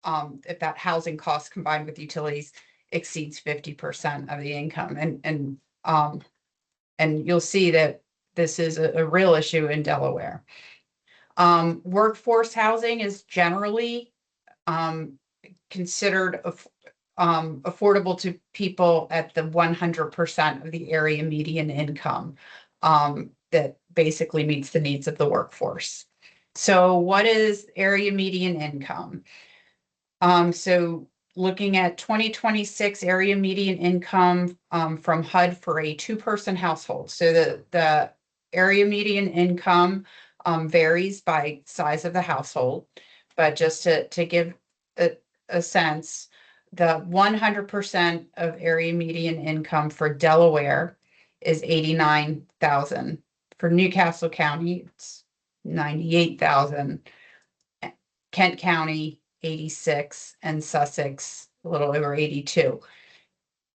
housing cost combined with utilities exceeds 50% of the income. And you'll see that this is a real issue in Delaware. Workforce housing is generally considered affordable to people at the 100% of the area median income, that basically meets the needs of the workforce. So what is area median income? So looking at 2026 area median income from HUD for a two-person household. So the area median income varies by size of the household, but just to give a sense, the 100% of area median income for Delaware is $89,000. For Newcastle County, it's $98,000. Kent County, 86, and Sussex, a little over 82.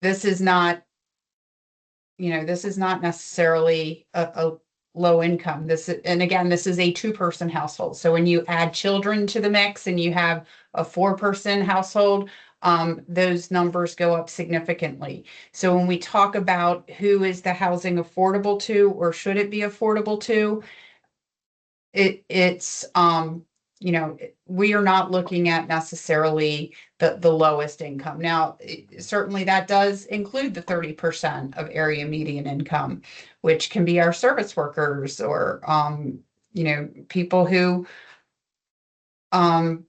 This is not, this is not necessarily a low income. And again, this is a two-person household. So when you add children to the mix and you have a four-person household, those numbers go up significantly. So when we talk about who is the housing affordable to, or should it be affordable to, it's you know, we are not looking at necessarily the lowest income. Now, certainly that does include the 30% of area median income, which can be our service workers or, you know, people who, I'm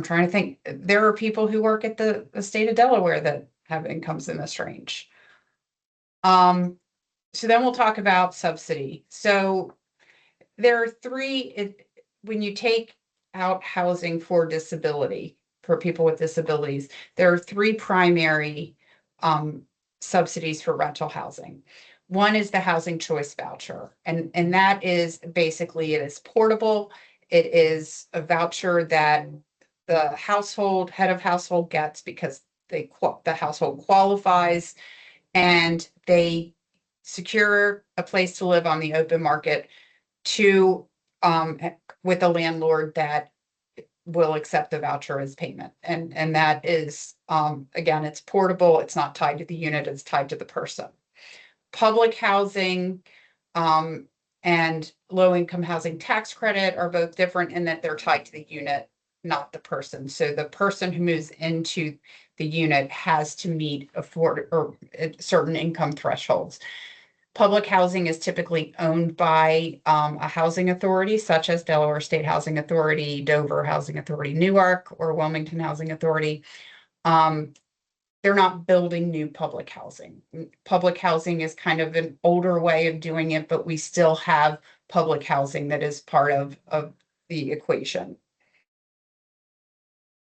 trying to think, there are people who work at the state of Delaware that have incomes in this range. So then we'll talk about subsidy. So there are three, when you take out housing for disability, for people with disabilities, there are three primary subsidies for rental housing. One is the housing choice voucher, and that is basically, it is portable. It is a voucher that the household, head of household gets because the household qualifies, and they secure a place to live on the open market to with a landlord that will accept the voucher as payment. And that is, again, it's portable, it's not tied to the unit, it's tied to the person. Public housing and low-income housing tax credit are both different in that they're tied to the unit, not the person. So the person who moves into the unit has to meet certain income thresholds. Public housing is typically owned by a housing authority, such as Delaware State Housing Authority, Dover Housing Authority, Newark, or Wilmington Housing Authority. They're not building new public housing. Public housing is kind of an older way of doing it, but we still have public housing that is part of the equation.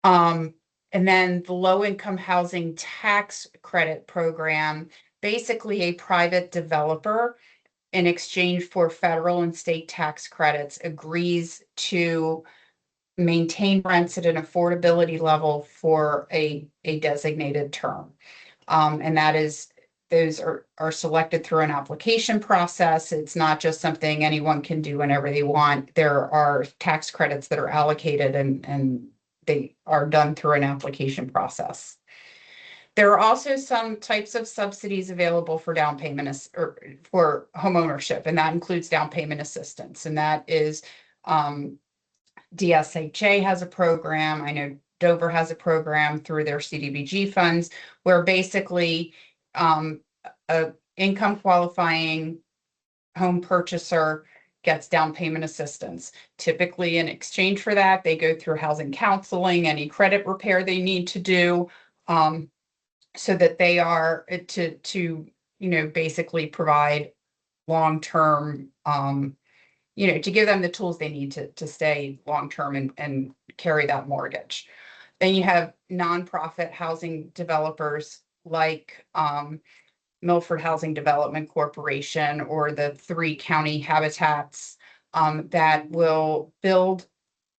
And then the low-income housing tax credit program, basically a private developer, in exchange for federal and state tax credits, agrees to maintain rents at an affordability level for a designated term. And that is, those are selected through an application process. It's not just something anyone can do whenever they want. There are tax credits that are allocated, and they are done through an application process. There are also some types of subsidies available for down payment or for homeownership, and that includes down payment assistance. And that is DSHA has a program. I know Dover has a program through their CDBG funds, where basically a income qualifying home purchaser gets down payment assistance. Typically, in exchange for that, they go through housing counseling, any credit repair they need to do, so that they are to you know, basically provide long-term, you know, to give them the tools they need to stay long-term and carry that mortgage. Then you have nonprofit housing developers like Milford Housing Development Corporation or the 3 county habitats that will build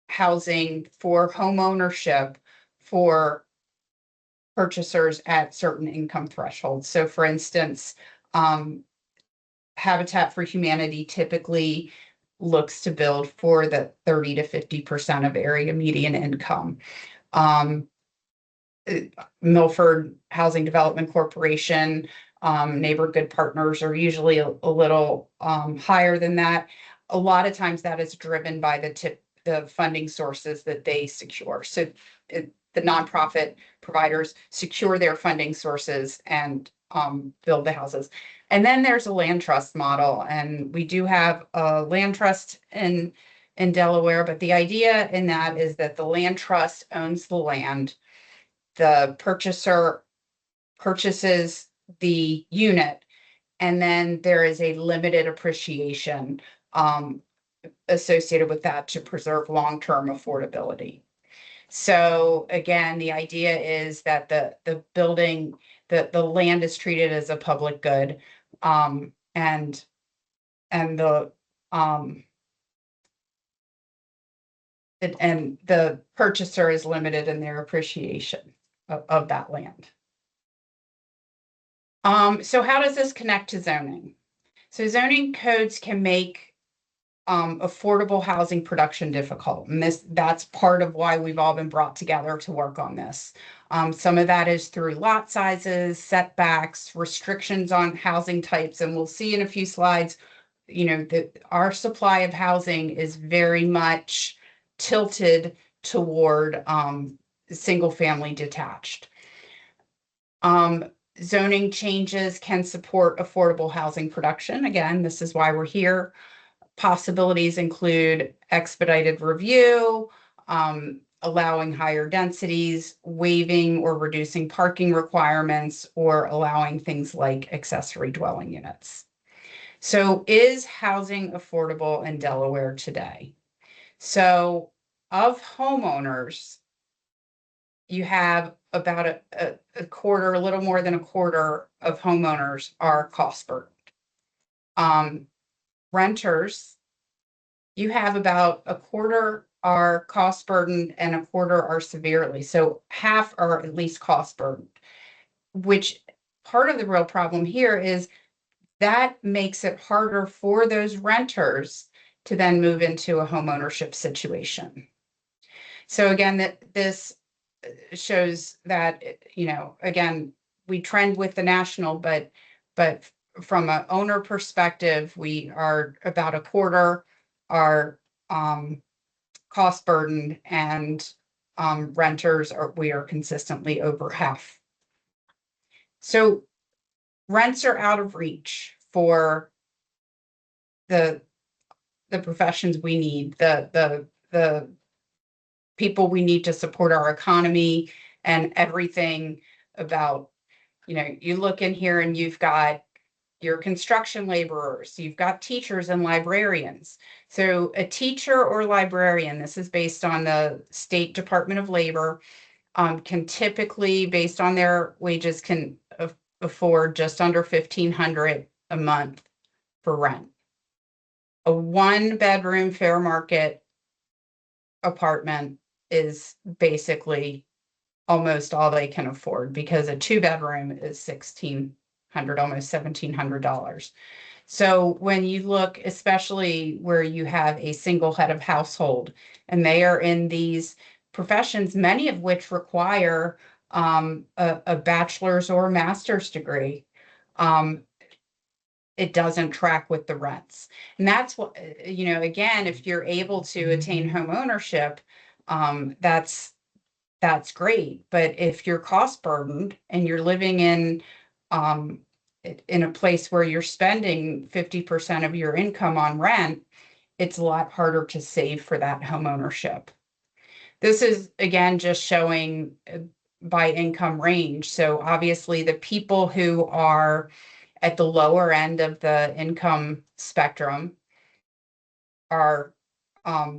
housing for home ownership for purchasers at certain income thresholds. So for instance, Habitat for Humanity typically looks to build for the 30 to 50% of area median income. Milford Housing Development Corporation, Neighborhood Good Partners are usually a little higher than that. A lot of times that is driven by the funding sources that they secure. So the nonprofit providers secure their funding sources and build the houses. And then there's a land trust model, and we do have a land trust in Delaware, but the idea in that is that the land trust owns the land. The purchaser purchases the unit, and then there is a limited appreciation associated with that to preserve long-term affordability. So again, the idea is that the building, the land is treated as a public good, and the purchaser is limited in their appreciation of that land. So how does this connect to zoning? So zoning codes can make affordable housing production difficult. And that's part of why we've all been brought together to work on this. Some of that is through lot sizes, setbacks, restrictions on housing types. And we'll see in a few slides, you know, that our supply of housing is very much tilted toward single family detached. Zoning changes can support affordable housing production. Again, this is why we're here. Possibilities include expedited review, allowing higher densities, waiving or reducing parking requirements, or allowing things like accessory dwelling units. So is housing affordable in Delaware today? So of homeowners, you have about a quarter, a little more than a quarter of homeowners are cost burdened. Renters, you have about a quarter are cost burdened and a quarter are severely. So half are at least cost burdened, which part of the real problem here is that makes it harder for those renters to then move into a home ownership situation. So again, this shows that, you know, again, we trend with the national, but from an owner perspective, we are about a quarter are cost burdened, and renters we are consistently over half. So rents are out of reach for the professions we need, the people we need to support our economy and everything about, you know, you look in here and you've got your construction laborers, you've got teachers and librarians. So a teacher or librarian, this is based on the State Department of Labor, can typically, based on their wages, can afford just under $1,500 a month for rent. A 1-bedroom fair market apartment is basically almost all they can afford, because a 2-bedroom is $1,600, almost $1,700. So when you look, especially where you have a single head of household, and they are in these professions, many of which require a bachelor's or master's degree, it doesn't track with the rents. And that's what, you know, again, if you're able to attain home ownership, that's great. But if you're cost burdened and you're living in a place where you're spending 50% of your income on rent, it's a lot harder to save for that home ownership. This is, again, just showing by income range. So obviously the people who are at the lower end of the income spectrum are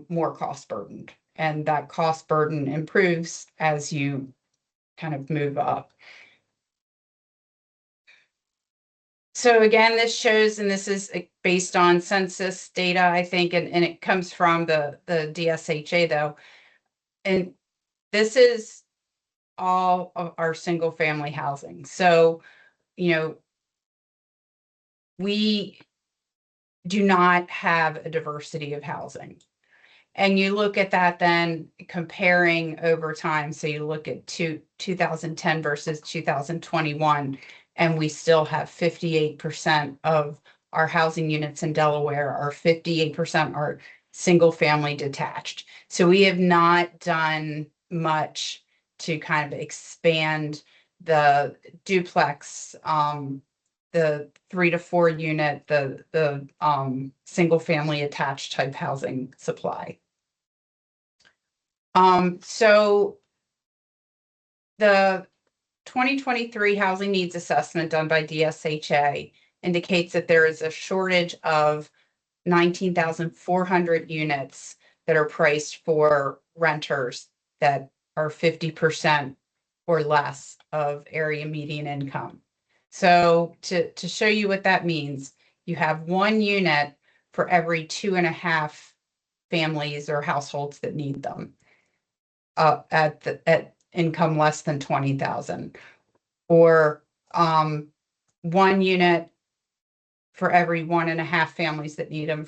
more cost burdened, and that cost burden improves as you kind of move up. So again, this shows, and this is based on census data, I think, and it comes from the DSHA though. And this is all of our single family housing. So, you know, we do not have a diversity of housing. And you look at that then comparing over time. So you look at 2010 versus 2021, and we still have 58% of our housing units in Delaware are 58% are single family detached. So we have not done much to kind of expand the duplex, the 3 to 4 unit, the single family attached type housing supply. So the 2023 housing needs assessment done by DSHA indicates that there is a shortage of 19,400 units that are priced for renters that are 50% or less of area median income. So to show you what that means, you have 1 unit for every 2.5 families or households that need them at income less than 20,000, or 1 unit for every 1.5 families that need them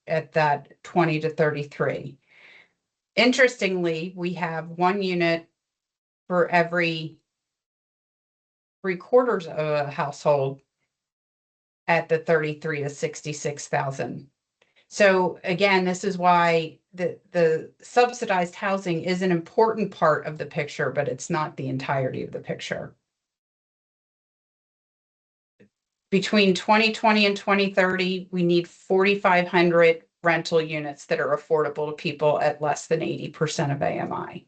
at that 20 to 33. Interestingly, we have 1 unit for every 3/4 of a household at the 33 to 66,000. So again, this is why the subsidized housing is an important part of the picture, but it's not the entirety of the picture. Between 2020 and 2030, we need 4,500 rental units that are affordable to people at less than 80% of AMI.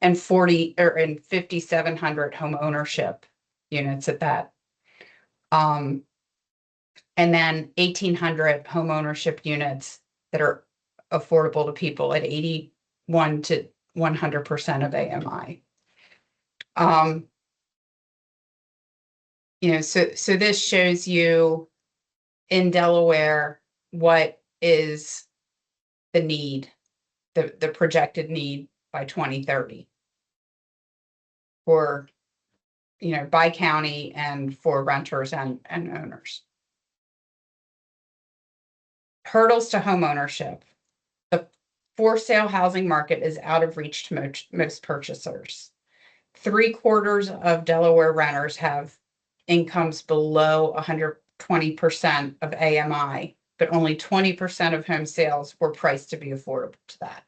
And 5,700 home ownership units at that. And then 1,800 home ownership units that are affordable to people at 81 to 100% of AMI. So this shows you in Delaware what is the need, the projected need by 2030 for, by county and for renters and owners. Hurdles to home ownership. The for sale housing market is out of reach to most purchasers. 3/4 of Delaware renters have incomes below 120% of AMI, but only 20% of home sales were priced to be affordable to that.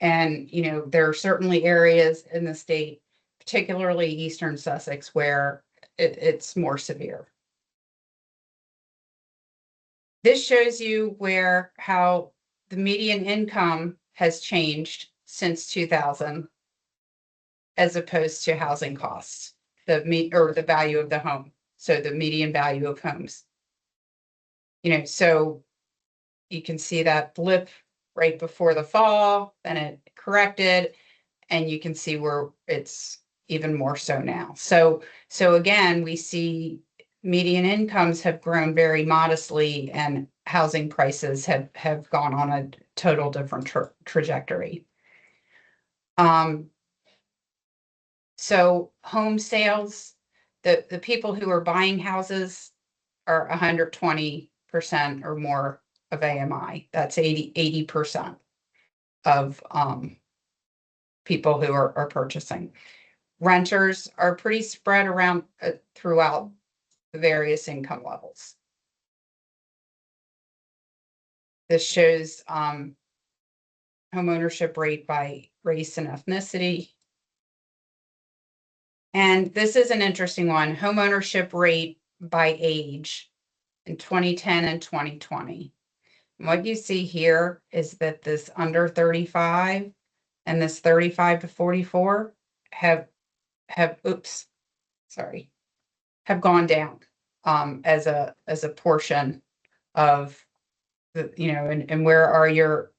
And, there are certainly areas in the state, particularly Eastern Sussex, where it's more severe. This shows you how the median income has changed since 2000 as opposed to housing costs, the value of the home. So the median value of homes. So you can see that blip right before the fall, then it corrected, and you can see where it's even more so now. So again, we see median incomes have grown very modestly and housing prices have gone on a total different trajectory. So home sales, the people who are buying houses are 120% or more of AMI. That's 80% of people who are purchasing. Renters are pretty spread around throughout the various income levels. This shows home ownership rate by race and ethnicity. And this is an interesting one, home ownership rate by age in 2010 and 2020. And what you see here is that this under 35 and this 35 to 44 have gone down as a portion of the, and where are your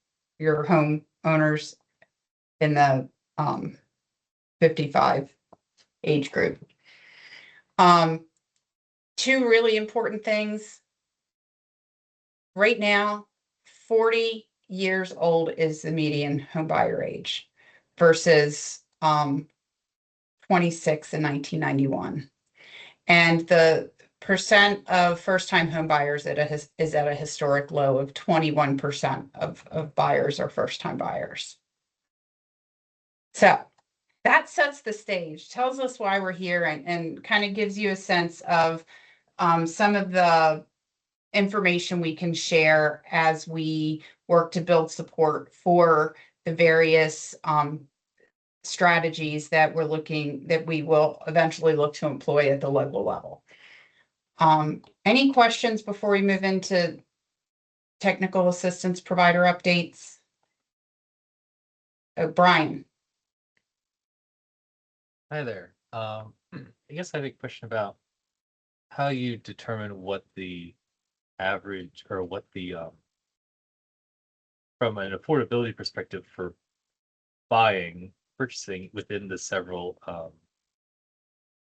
home owners in the 55 age group. Two really important things. Right now, 40 years old is the median home buyer age versus 26 in 1991. And the percent of first-time home buyers is at a historic low of 21% of buyers are first-time buyers. So that sets the stage, tells us why we're here, and kind of gives you a sense of some of the information we can share as we work to build support for the various strategies that we will eventually look to employ at the local level. Any questions before we move into technical assistance provider updates? Brian. Hi there. I guess I have a question about how you determine what the average or what the from an affordability perspective for purchasing within the several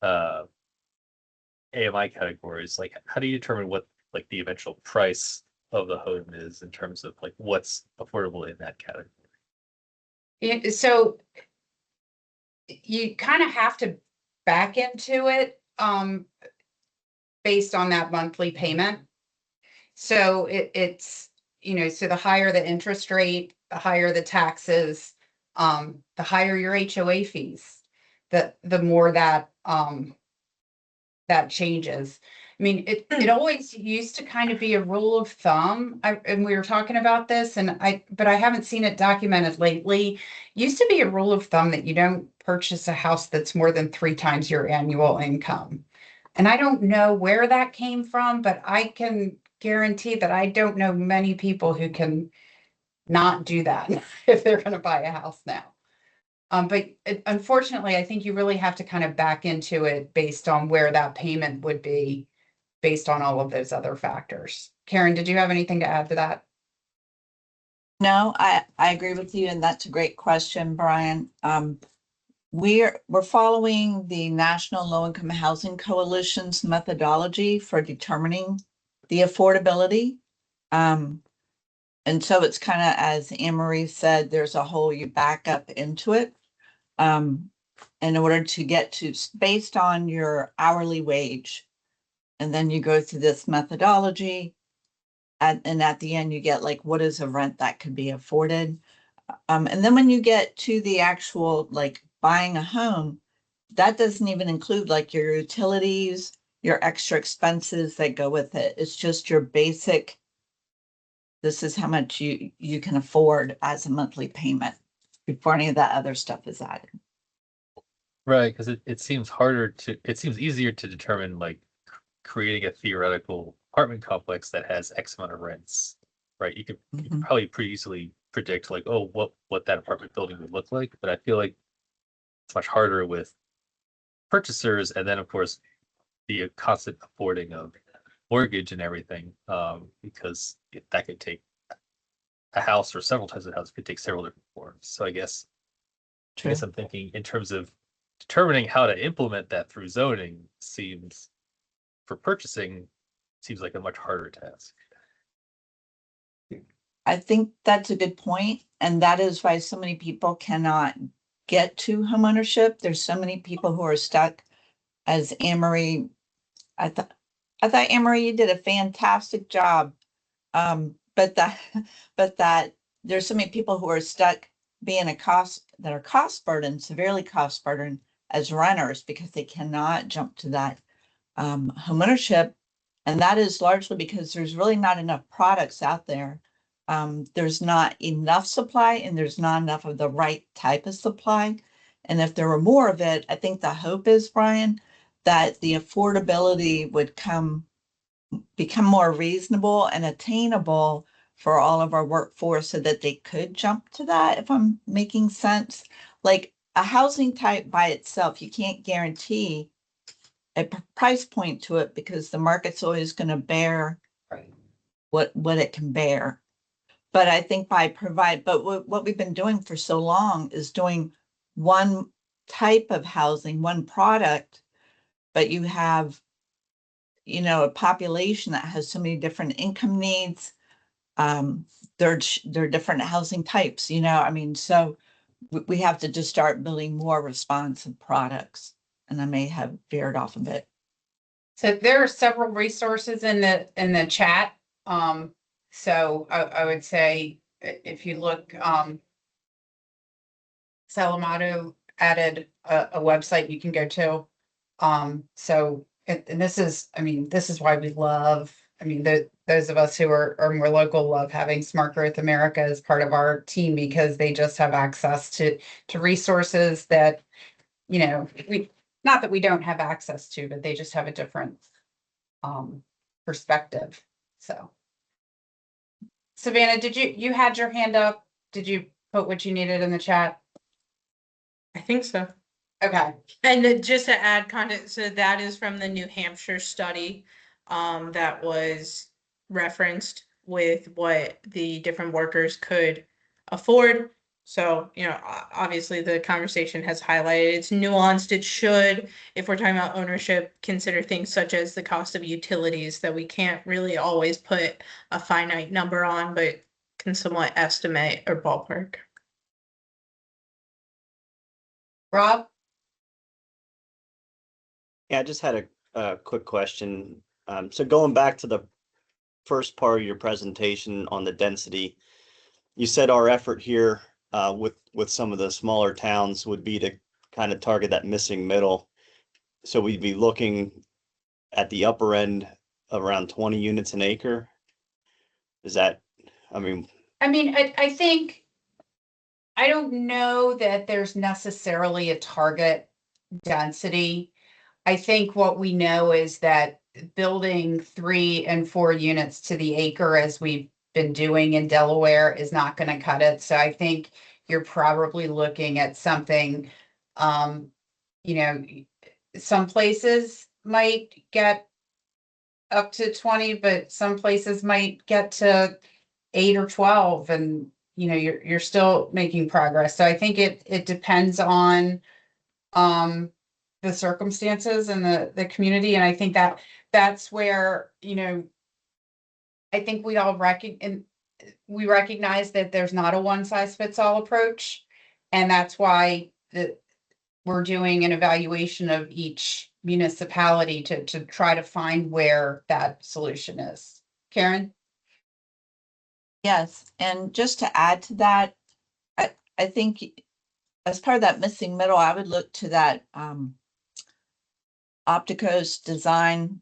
AMI categories. Like, how do you determine what like the eventual price of the home is in terms of like what's affordable in that category? So you kind of have to back into it based on that monthly payment. So it's, so the higher the interest rate, the higher the taxes, the higher your HOA fees, the more that that changes. I mean, it always used to kind of be a rule of thumb. And we were talking about this but I haven't seen it documented lately. Used to be a rule of thumb that you don't purchase a house that's more than 3 times your annual income. And I don't know where that came from, but I can guarantee that I don't know many people who can not do that if they're going to buy a house now. Unfortunately, I think you really have to kind of back into it based on where that payment would be based on all of those other factors. Karen, did you have anything to add to that? No, I agree with you, and that's a great question, Brian. We're following the National Low Income Housing Coalition's methodology for determining the affordability. And so it's kind of, as Anne-Marie said, there's a whole, you back up into it. In order to get to, based on your hourly wage. And then you go through this methodology. And at the end, you get like, what is a rent that could be afforded? And then when you get to the actual, like buying a home, that doesn't even include like your utilities, your extra expenses that go with it. It's just your basic, this is how much you can afford as a monthly payment before any of that other stuff is added. Right, because it seems it seems easier to determine like creating a theoretical apartment complex that has X amount of rents, right? You could probably pretty easily predict like, oh, what that apartment building would look like. But I feel like it's much harder with purchasers, and then of course the constant affording of mortgage and everything, because that could take a house or several types of houses could take several different forms. So I guess I'm thinking in terms of determining how to implement that through zoning seems like a much harder task. I think that's a good point, and that is why so many people cannot get to homeownership. There's so many people who are stuck. As Anne-Marie, I thought Anne-Marie, you did a fantastic job. But that there's so many people who are stuck being cost burdened, severely cost burdened as renters because they cannot jump to that homeownership. And that is largely because there's really not enough products out there. There's not enough supply, and there's not enough of the right type of supply. And if there were more of it, I think the hope is, Brian, that the affordability would become more reasonable and attainable for all of our workforce so that they could jump to that, if I'm making sense. Like a housing type by itself, you can't guarantee a price point to it because the market's always going to bear what it can bear. But I think what we've been doing for so long is doing one type of housing, one product, but you have, a population that has so many different income needs. There are different housing types, so we have to just start building more responsive products. And I may have veered off a bit. So there are several resources in the chat. So I would say if you look, Salamato added a website you can go to. And this is why we love, those of us who are more local love having Smart Growth America as part of our team, because they just have access to resources that, not that we don't have access to, but they just have a different perspective. So Savannah, you had your hand up? Did you put what you needed in the chat? I think so. Okay. And then just to add content, so that is from the New Hampshire study that was referenced with what the different workers could afford. So, obviously the conversation has highlighted it's nuanced. It should, if we're talking about ownership, consider things such as the cost of utilities that we can't really always put a finite number on, but can somewhat estimate or ballpark. Rob? Yeah, I just had a quick question. So going back to the first part of your presentation on the density, you said our effort here with some of the smaller towns would be to kind of target that missing middle. So we'd be looking at the upper end around 20 units an acre? Is that, I mean, I think, I don't know that there's necessarily a target density. I think what we know is that building 3 and 4 units to the acre, as we've been doing in Delaware, is not going to cut it. So I think you're probably looking at something, you know, some places might get up to 20, but some places might get to 8 or 12, and you're still making progress. So I think it depends on the circumstances and the community, and I think that's where I think we all recognize that there's not a one size fits all approach, and that's why we're doing an evaluation of each municipality to try to find where that solution is. Karen? Yes, and just to add to that, I think as part of that missing middle, I would look to that Opticos design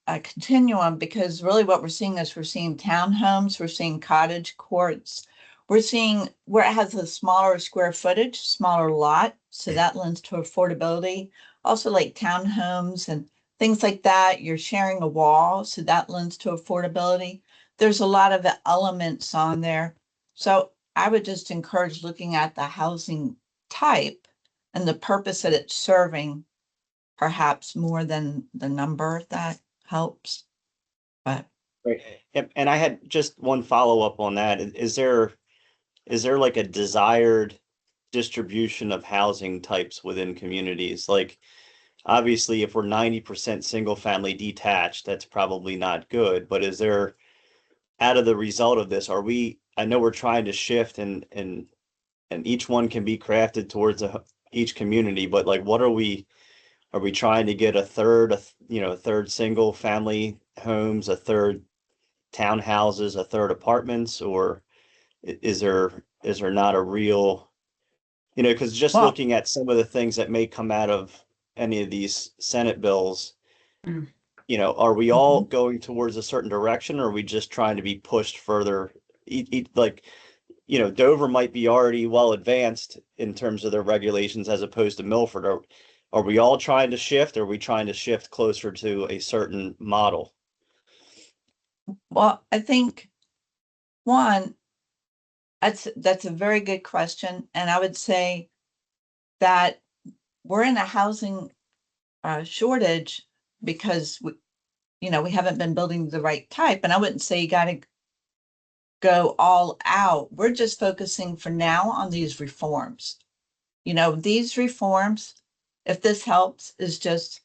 continuum, because really what we're seeing is we're seeing townhomes, we're seeing cottage courts, we're seeing where it has a smaller square footage, smaller lot, so that lends to affordability. Also like townhomes and things like that, you're sharing a wall, so that lends to affordability. There's a lot of elements on there. So I would just encourage looking at the housing type and the purpose that it's serving, perhaps more than the number. That helps. But right. Yep. And I had just one follow-up on that. Is there like a desired distribution of housing types within communities? Like, obviously, if we're 90% single family detached, that's probably not good. But is there, out of the result of this, I know we're trying to shift and each one can be crafted towards each community, but like, what are we trying to get a third single family homes, a third townhouses, a third apartments, or is there not a real, because just looking at some of the things that may come out of any of these Senate bills, are we all going towards a certain direction, or are we just trying to be pushed further? Dover might be already well advanced in terms of their regulations as opposed to Milford. Are we all trying to shift, or are we trying to shift closer to a certain model? well, I think one, that's a very good question. And I would say that we're in a housing shortage because we haven't been building the right type. And I wouldn't say you got to go all out. We're just focusing for now on these reforms. These reforms, if this helps, is just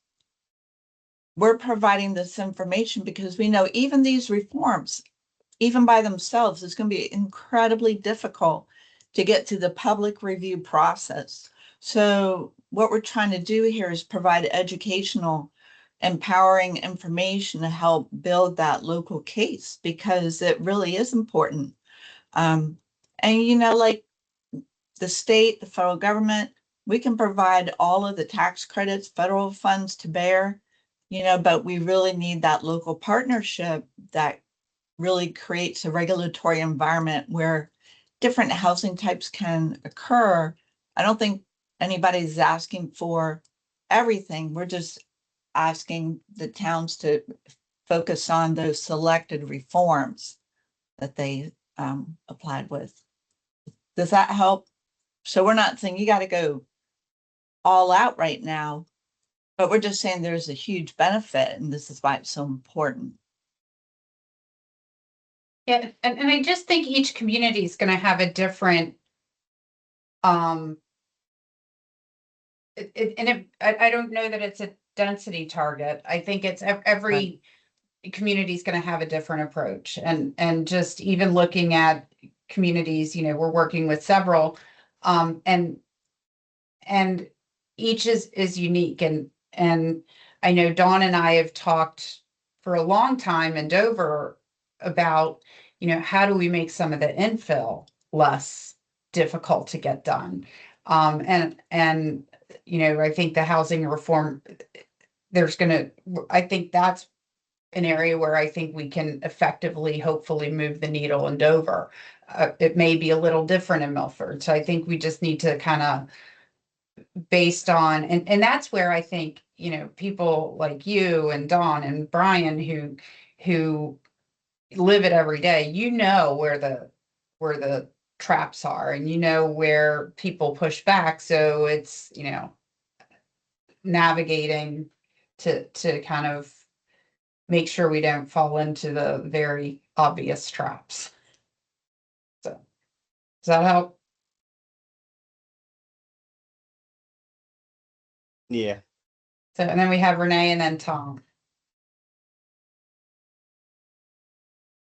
we're providing this information because we know even these reforms, even by themselves, is going to be incredibly difficult to get through the public review process. So what we're trying to do here is provide educational, empowering information to help build that local case, because it really is important. And like the state, the federal government, we can provide all of the tax credits, federal funds to bear, but we really need that local partnership that really creates a regulatory environment where different housing types can occur. I don't think anybody's asking for everything. We're just asking the towns to focus on those selected reforms that they applied with. Does that help? So we're not saying you got to go all out right now, but we're just saying there's a huge benefit, and this is why it's so important. Yeah, and I just think each community is going to have a different, I don't know that it's a density target. I think it's every community is going to have a different approach, and just even looking at communities, we're working with several, and each is unique, and I know Dawn and I have talked for a long time in Dover about, how do we make some of the infill less difficult to get done? I think the housing reform I think that's an area where I think we can effectively, hopefully move the needle in Dover. It may be a little different in Milford. So I think we just need to kind of based on, and that's where I think, people like you and Dawn and Brian who live it every day, where the traps are and where people push back. So it's, navigating to kind of make sure we don't fall into the very obvious traps. So does that help? Yeah. So, and then we have Renee and then Tom.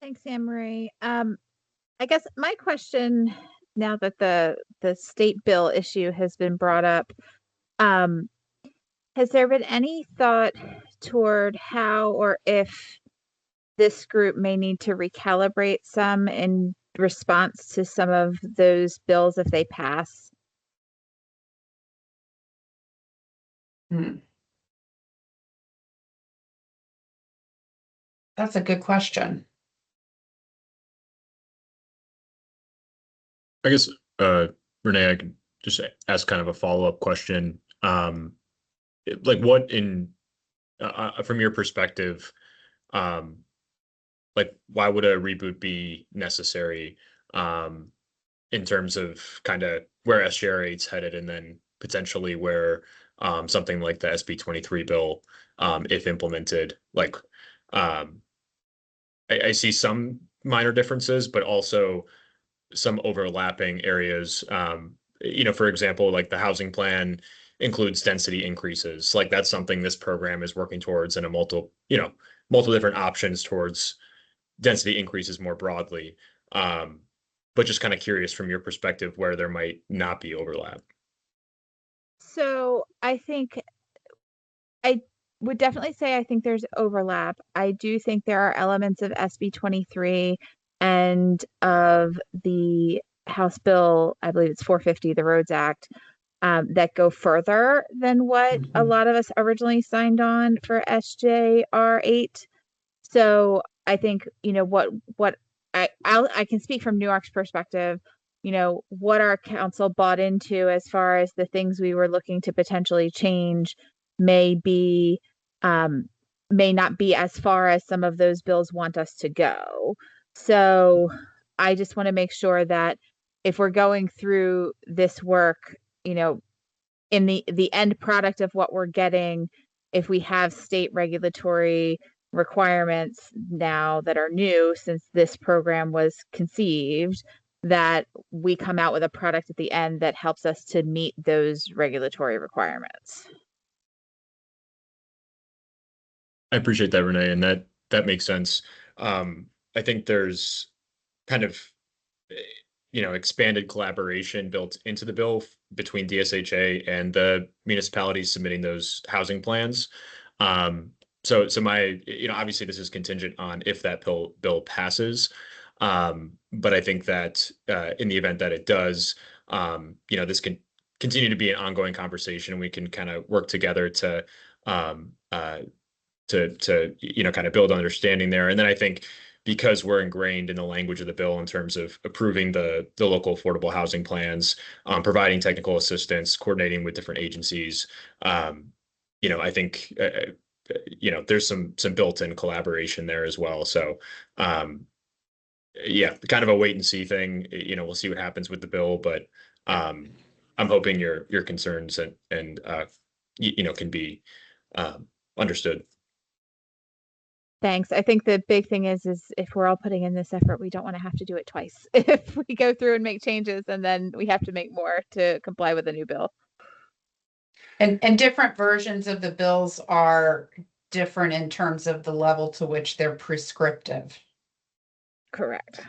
Thanks, Anne Marie. I guess my question, now that the state bill issue has been brought up, has there been any thought toward how or if this group may need to recalibrate some in response to some of those bills if they pass? That's a good question. I guess, Renee, I can just ask kind of a follow-up question. Like what from your perspective, like why would a reboot be necessary in terms of kind of where SGR 8's headed and then potentially where something like the SB 23 bill, if implemented, like I see some minor differences, but also some overlapping areas. For example, like the housing plan includes density increases. Like that's something this program is working towards, and multiple different options towards density increases more broadly. But just kind of curious from your perspective where there might not be overlap. So I think I would definitely say I think there's overlap. I do think there are elements of SB 23 and of the House Bill, I believe it's 450, the Roads Act, that go further than what a lot of us originally signed on for SJR 8. So I think, what I can speak from Newark's perspective, what our council bought into as far as the things we were looking to potentially change may not be as far as some of those bills want us to go. So I just want to make sure that if we're going through this work, in the end product of what we're getting, if we have state regulatory requirements now that are new since this program was conceived, that we come out with a product at the end that helps us to meet those regulatory requirements. I appreciate that, Renee, and that makes sense. I think there's kind of expanded collaboration built into the bill between DSHA and the municipalities submitting those housing plans. So my, obviously this is contingent on if that bill passes. But I think that in the event that it does, this can continue to be an ongoing conversation. We can kind of work together to kind of build understanding there. And then I think because we're ingrained in the language of the bill in terms of approving the local affordable housing plans, providing technical assistance, coordinating with different agencies, I think there's some built-in collaboration there as well. So kind of a wait and see thing. We'll see what happens with the bill, but I'm hoping your concerns and can be understood. Thanks. I think the big thing is if we're all putting in this effort, we don't want to have to do it twice. If we go through and make changes and then we have to make more to comply with the new bill. And different versions of the bills are different in terms of the level to which they're prescriptive. Correct.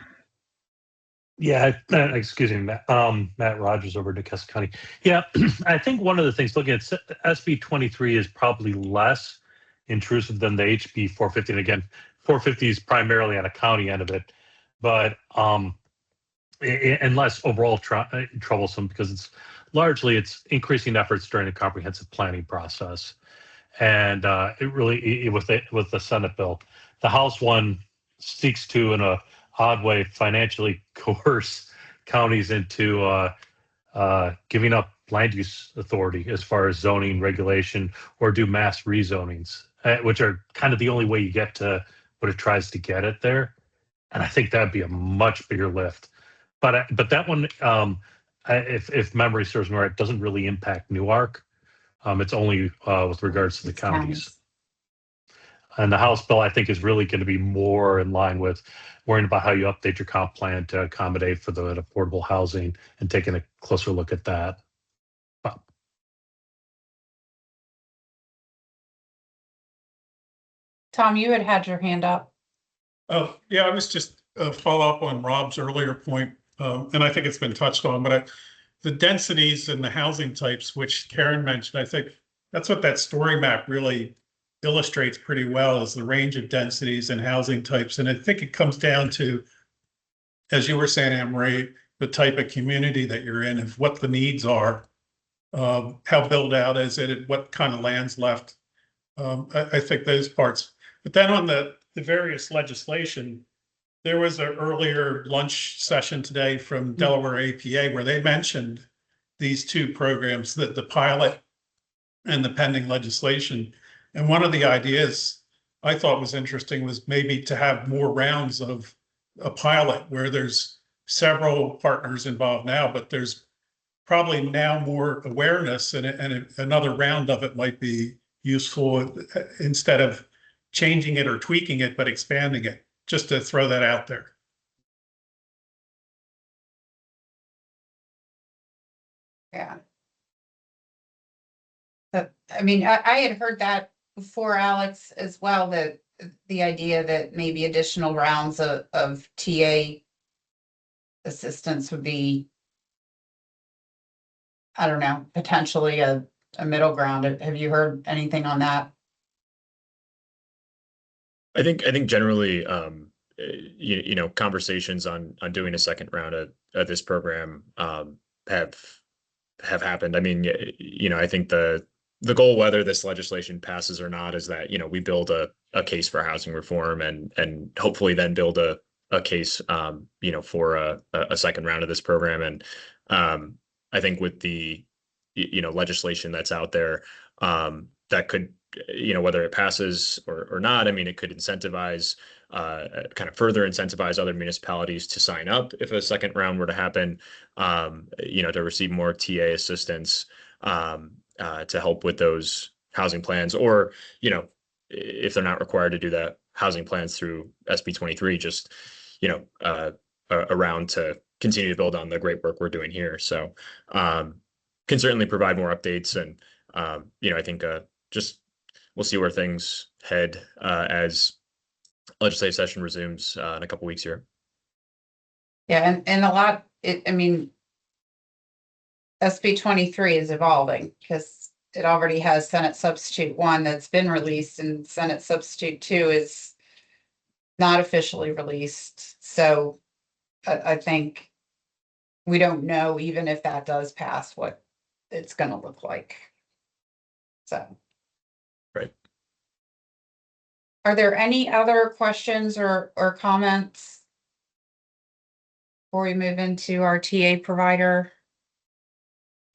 Yeah, excuse me, Matt Rogers over at Newcastle County. Yeah, I think one of the things looking at SB 23 is probably less intrusive than the HB 450. And again, 450 is primarily on a county end of it, but and less overall troublesome because it's increasing efforts during the comprehensive planning process. and it really with the Senate bill. The House one seeks to, in a odd way, financially coerce counties into giving up land use authority as far as zoning regulation or do mass rezonings, which are kind of the only way you get to what it tries to get at there. And I think that'd be a much bigger lift. But that one, if memory serves me right, doesn't really impact Newark. It's only with regards to the counties. And the House bill, I think, is really going to be more in line with worrying about how you update your comp plan to accommodate for the affordable housing and taking a closer look at that. Tom, you had your hand up. Oh, yeah, I was just follow up on Rob's earlier point, and I think it's been touched on, but the densities and the housing types, which Karen mentioned, I think that's what that story map really illustrates pretty well, is the range of densities and housing types. And I think it comes down to, as you were saying, Anne-Marie, the type of community that you're in, of what the needs are, how built out is it, what kind of land's left. I think those parts. But then on the various legislation, there was an earlier lunch session today from Delaware APA where they mentioned these two programs, the pilot and the pending legislation. And one of the ideas I thought was interesting was maybe to have more rounds of a pilot where there's several partners involved now, but there's probably now more awareness, and another round of it might be useful instead of changing it or tweaking it, but expanding it, just to throw that out there. Yeah. I mean, I had heard that before, Alex, as well, that the idea that maybe additional rounds of TA assistance would be, I don't know, potentially a middle ground. Have you heard anything on that? I think generally, you know, conversations on doing a second round of this program have happened. I mean, you know, I think the goal, whether this legislation passes or not, is that, you know, we build a case for housing reform and hopefully then build a case, you know, for a second round of this program. And I think with the, you know, legislation that's out there, that could, you know, whether it passes or not, I mean, it could incentivize, kind of further incentivize other municipalities to sign up if a second round were to happen, you know, to receive more TA assistance, to help with those housing plans, or, you know, if they're not required to do that, housing plans through SB 23, just, you know, around to continue to build on the great work we're doing here. So can certainly provide more updates, and you know, I think just we'll see where things head as legislative session resumes in a couple weeks here. Yeah, and a lot, I mean, SB 23 is evolving because it already has Senate Substitute 1 that's been released, and Senate Substitute 2 is not officially released. So I think we don't know, even if that does pass, what it's going to look like. So. Right. Are there any other questions or comments before we move into our TA provider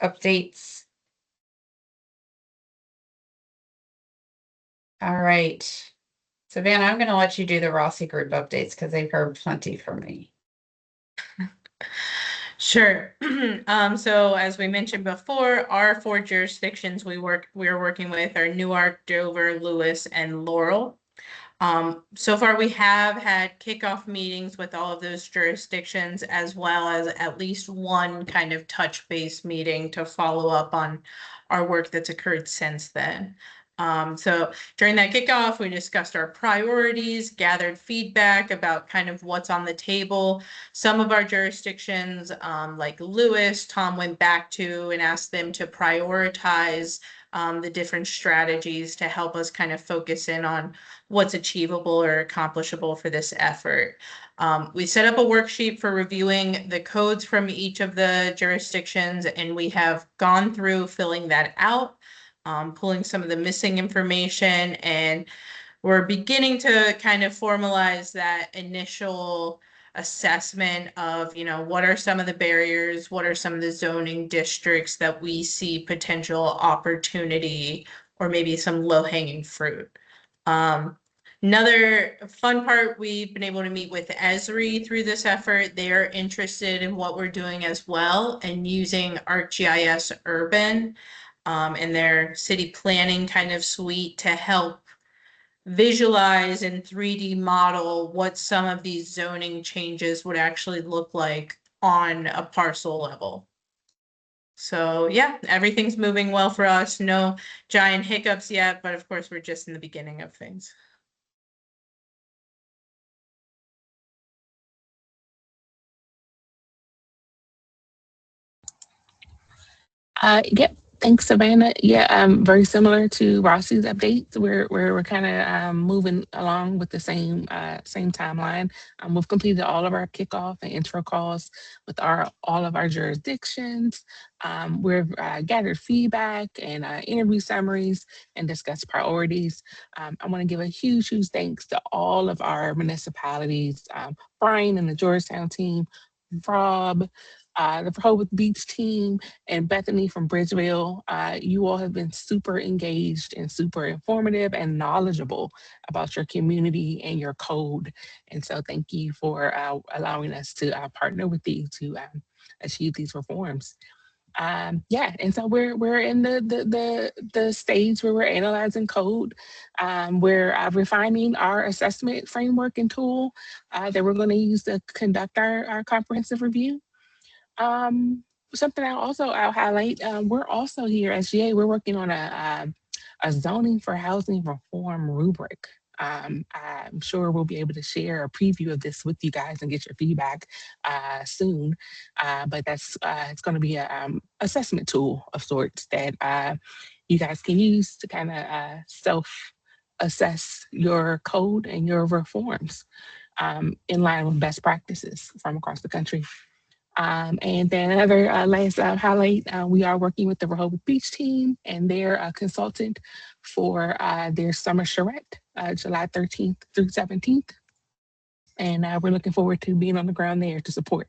updates? All right. Savannah, I'm going to let you do the Rossi Group updates because they've heard plenty from me. Sure. So as we mentioned before, our 4 jurisdictions we are working with are Newark, Dover, Lewis, and Laurel. So far we have had kickoff meetings with all of those jurisdictions, as well as at least one kind of touch base meeting to follow up on our work that's occurred since then. So during that kickoff, we discussed our priorities, gathered feedback about kind of what's on the table. Some of our jurisdictions, like Lewis, Tom went back to and asked them to prioritize the different strategies to help us kind of focus in on what's achievable or accomplishable for this effort. We set up a worksheet for reviewing the codes from each of the jurisdictions, and we have gone through filling that out. pulling some of the missing information, and we're beginning to kind of formalize that initial assessment of, you know, what are some of the barriers, what are some of the zoning districts that we see potential opportunity or maybe some low-hanging fruit. Another fun part, we've been able to meet with Esri through this effort. They are interested in what we're doing as well and using ArcGIS Urban and their city planning kind of suite to help visualize and 3D model what some of these zoning changes would actually look like on a parcel level. So yeah, everything's moving well for us. No giant hiccups yet, but of course we're just in the beginning of things. Yep. Thanks, Savannah. Yeah, very similar to Rossi's updates. We're kind of moving along with the same timeline. We've completed all of our kickoff and intro calls with all of our jurisdictions. We've gathered feedback and interview summaries and discussed priorities. I want to give a huge thanks to all of our municipalities, Brian and the Georgetown team, Rob, the Rehoboth Beach team, and Bethany from Bridgeville. You all have been super engaged and super informative and knowledgeable about your community and your code. And so thank you for allowing us to partner with you to achieve these reforms. Yeah, and so we're in the stage where we're analyzing code. We're refining our assessment framework and tool that we're going to use to conduct our comprehensive review. Something I'll highlight, we're also here at SGA, we're working on a zoning for housing reform rubric. I'm sure we'll be able to share a preview of this with you guys and get your feedback soon. But that's it's going to be a assessment tool of sorts that you guys can use to kind of self-assess your code and your reforms in line with best practices from across the country. And then another last highlight, we are working with the Rehoboth Beach team and their consultant for their summer charrette, July 13th through 17th. And we're looking forward to being on the ground there to support.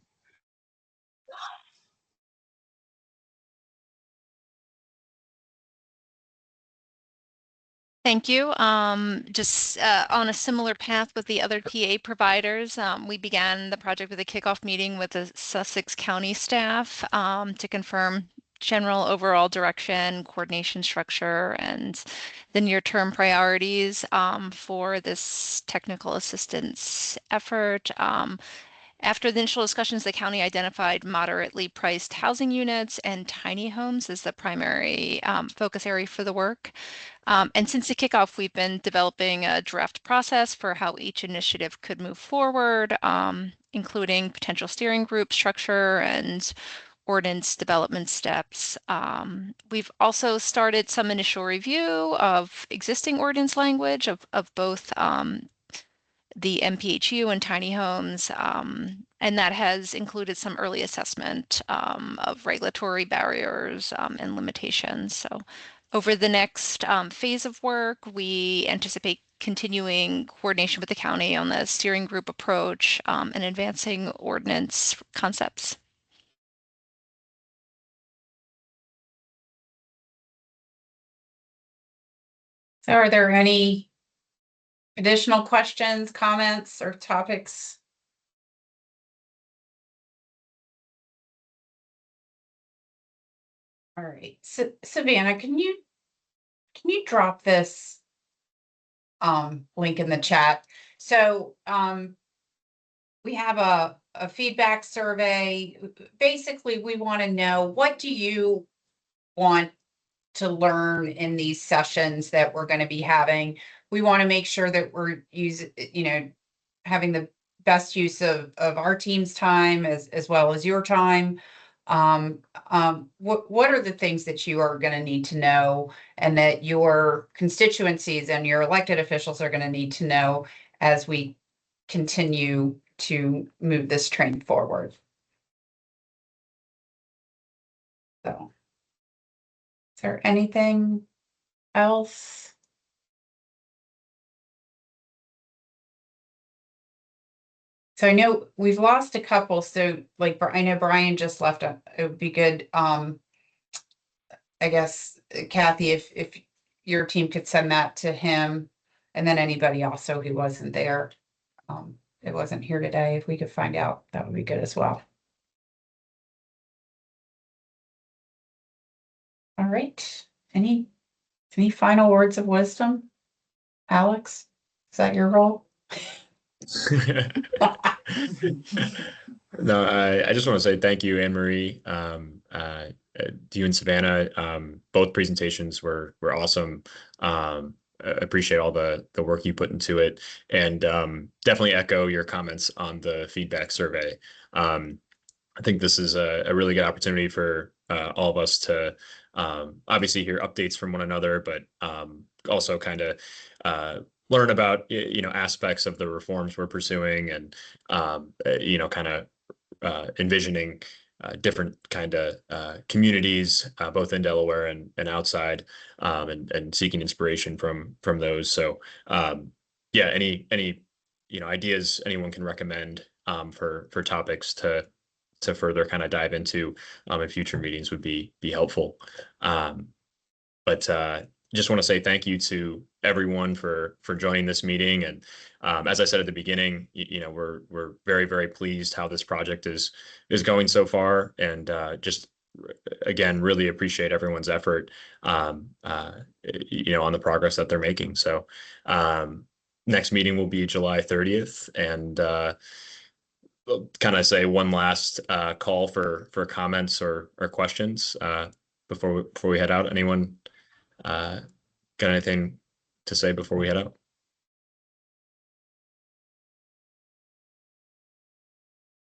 Thank you. Just on a similar path with the other TA providers, we began the project with a kickoff meeting with the Sussex County staff to confirm general overall direction, coordination structure, and the near-term priorities for this technical assistance effort. After the initial discussions, the county identified moderately priced housing units and tiny homes as the primary focus area for the work. And since the kickoff, we've been developing a draft process for how each initiative could move forward, including potential steering group structure and ordinance development steps. We've also started some initial review of existing ordinance language of both the MPHU and tiny homes, and that has included some early assessment of regulatory barriers and limitations. So over the next phase of work, we anticipate continuing coordination with the county on the steering group approach and advancing ordinance concepts. So are there any additional questions, comments, or topics? All right, so Savannah, can you drop this link in the chat? So we have a feedback survey. Basically, we want to know, what do you want to learn in these sessions that we're going to be having? We want to make sure that we're having the best use of our team's time as well as your time. What are the things that you are going to need to know and that your constituencies and your elected officials are going to need to know as we continue to move this train forward? So, is there anything else? So I know we've lost a couple, so like, I know Brian just left, it would be good, I guess, Kathy, if your team could send that to him, and then anybody also who wasn't there, it wasn't here today, if we could find out, that would be good as well. All right, any final words of wisdom? Alex, is that your role? No, I just want to say thank you, Anne Marie, you and Savannah. Both presentations were awesome. Appreciate all the work you put into it, and definitely echo your comments on the feedback survey. I think this is a really good opportunity for all of us to obviously hear updates from one another, but also kind of learn about aspects of the reforms we're pursuing, and kind of envisioning different kind of communities both in Delaware and outside, and seeking inspiration from those. So yeah, any ideas anyone can recommend for topics to further kind of dive into in future meetings would be helpful. But just want to say thank you to everyone for joining this meeting. And as I said at the beginning, we're very, very pleased how this project is going so far, and just again really appreciate everyone's effort on the progress that they're making. So next meeting will be July 30th, and kind of say one last call for comments or questions before we head out. Anyone got anything to say before we head out?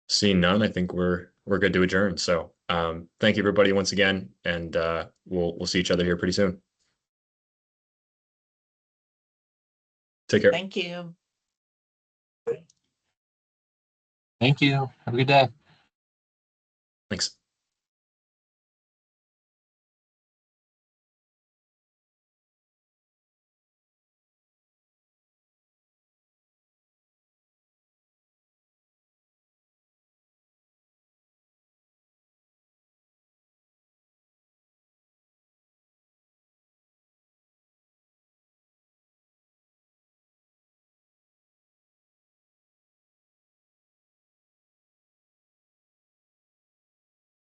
Seeing none, I think we're good to adjourn. So thank you everybody once again, and we'll see each other here pretty soon. Take care. Thank you. Thank you. Have a good day. Thanks.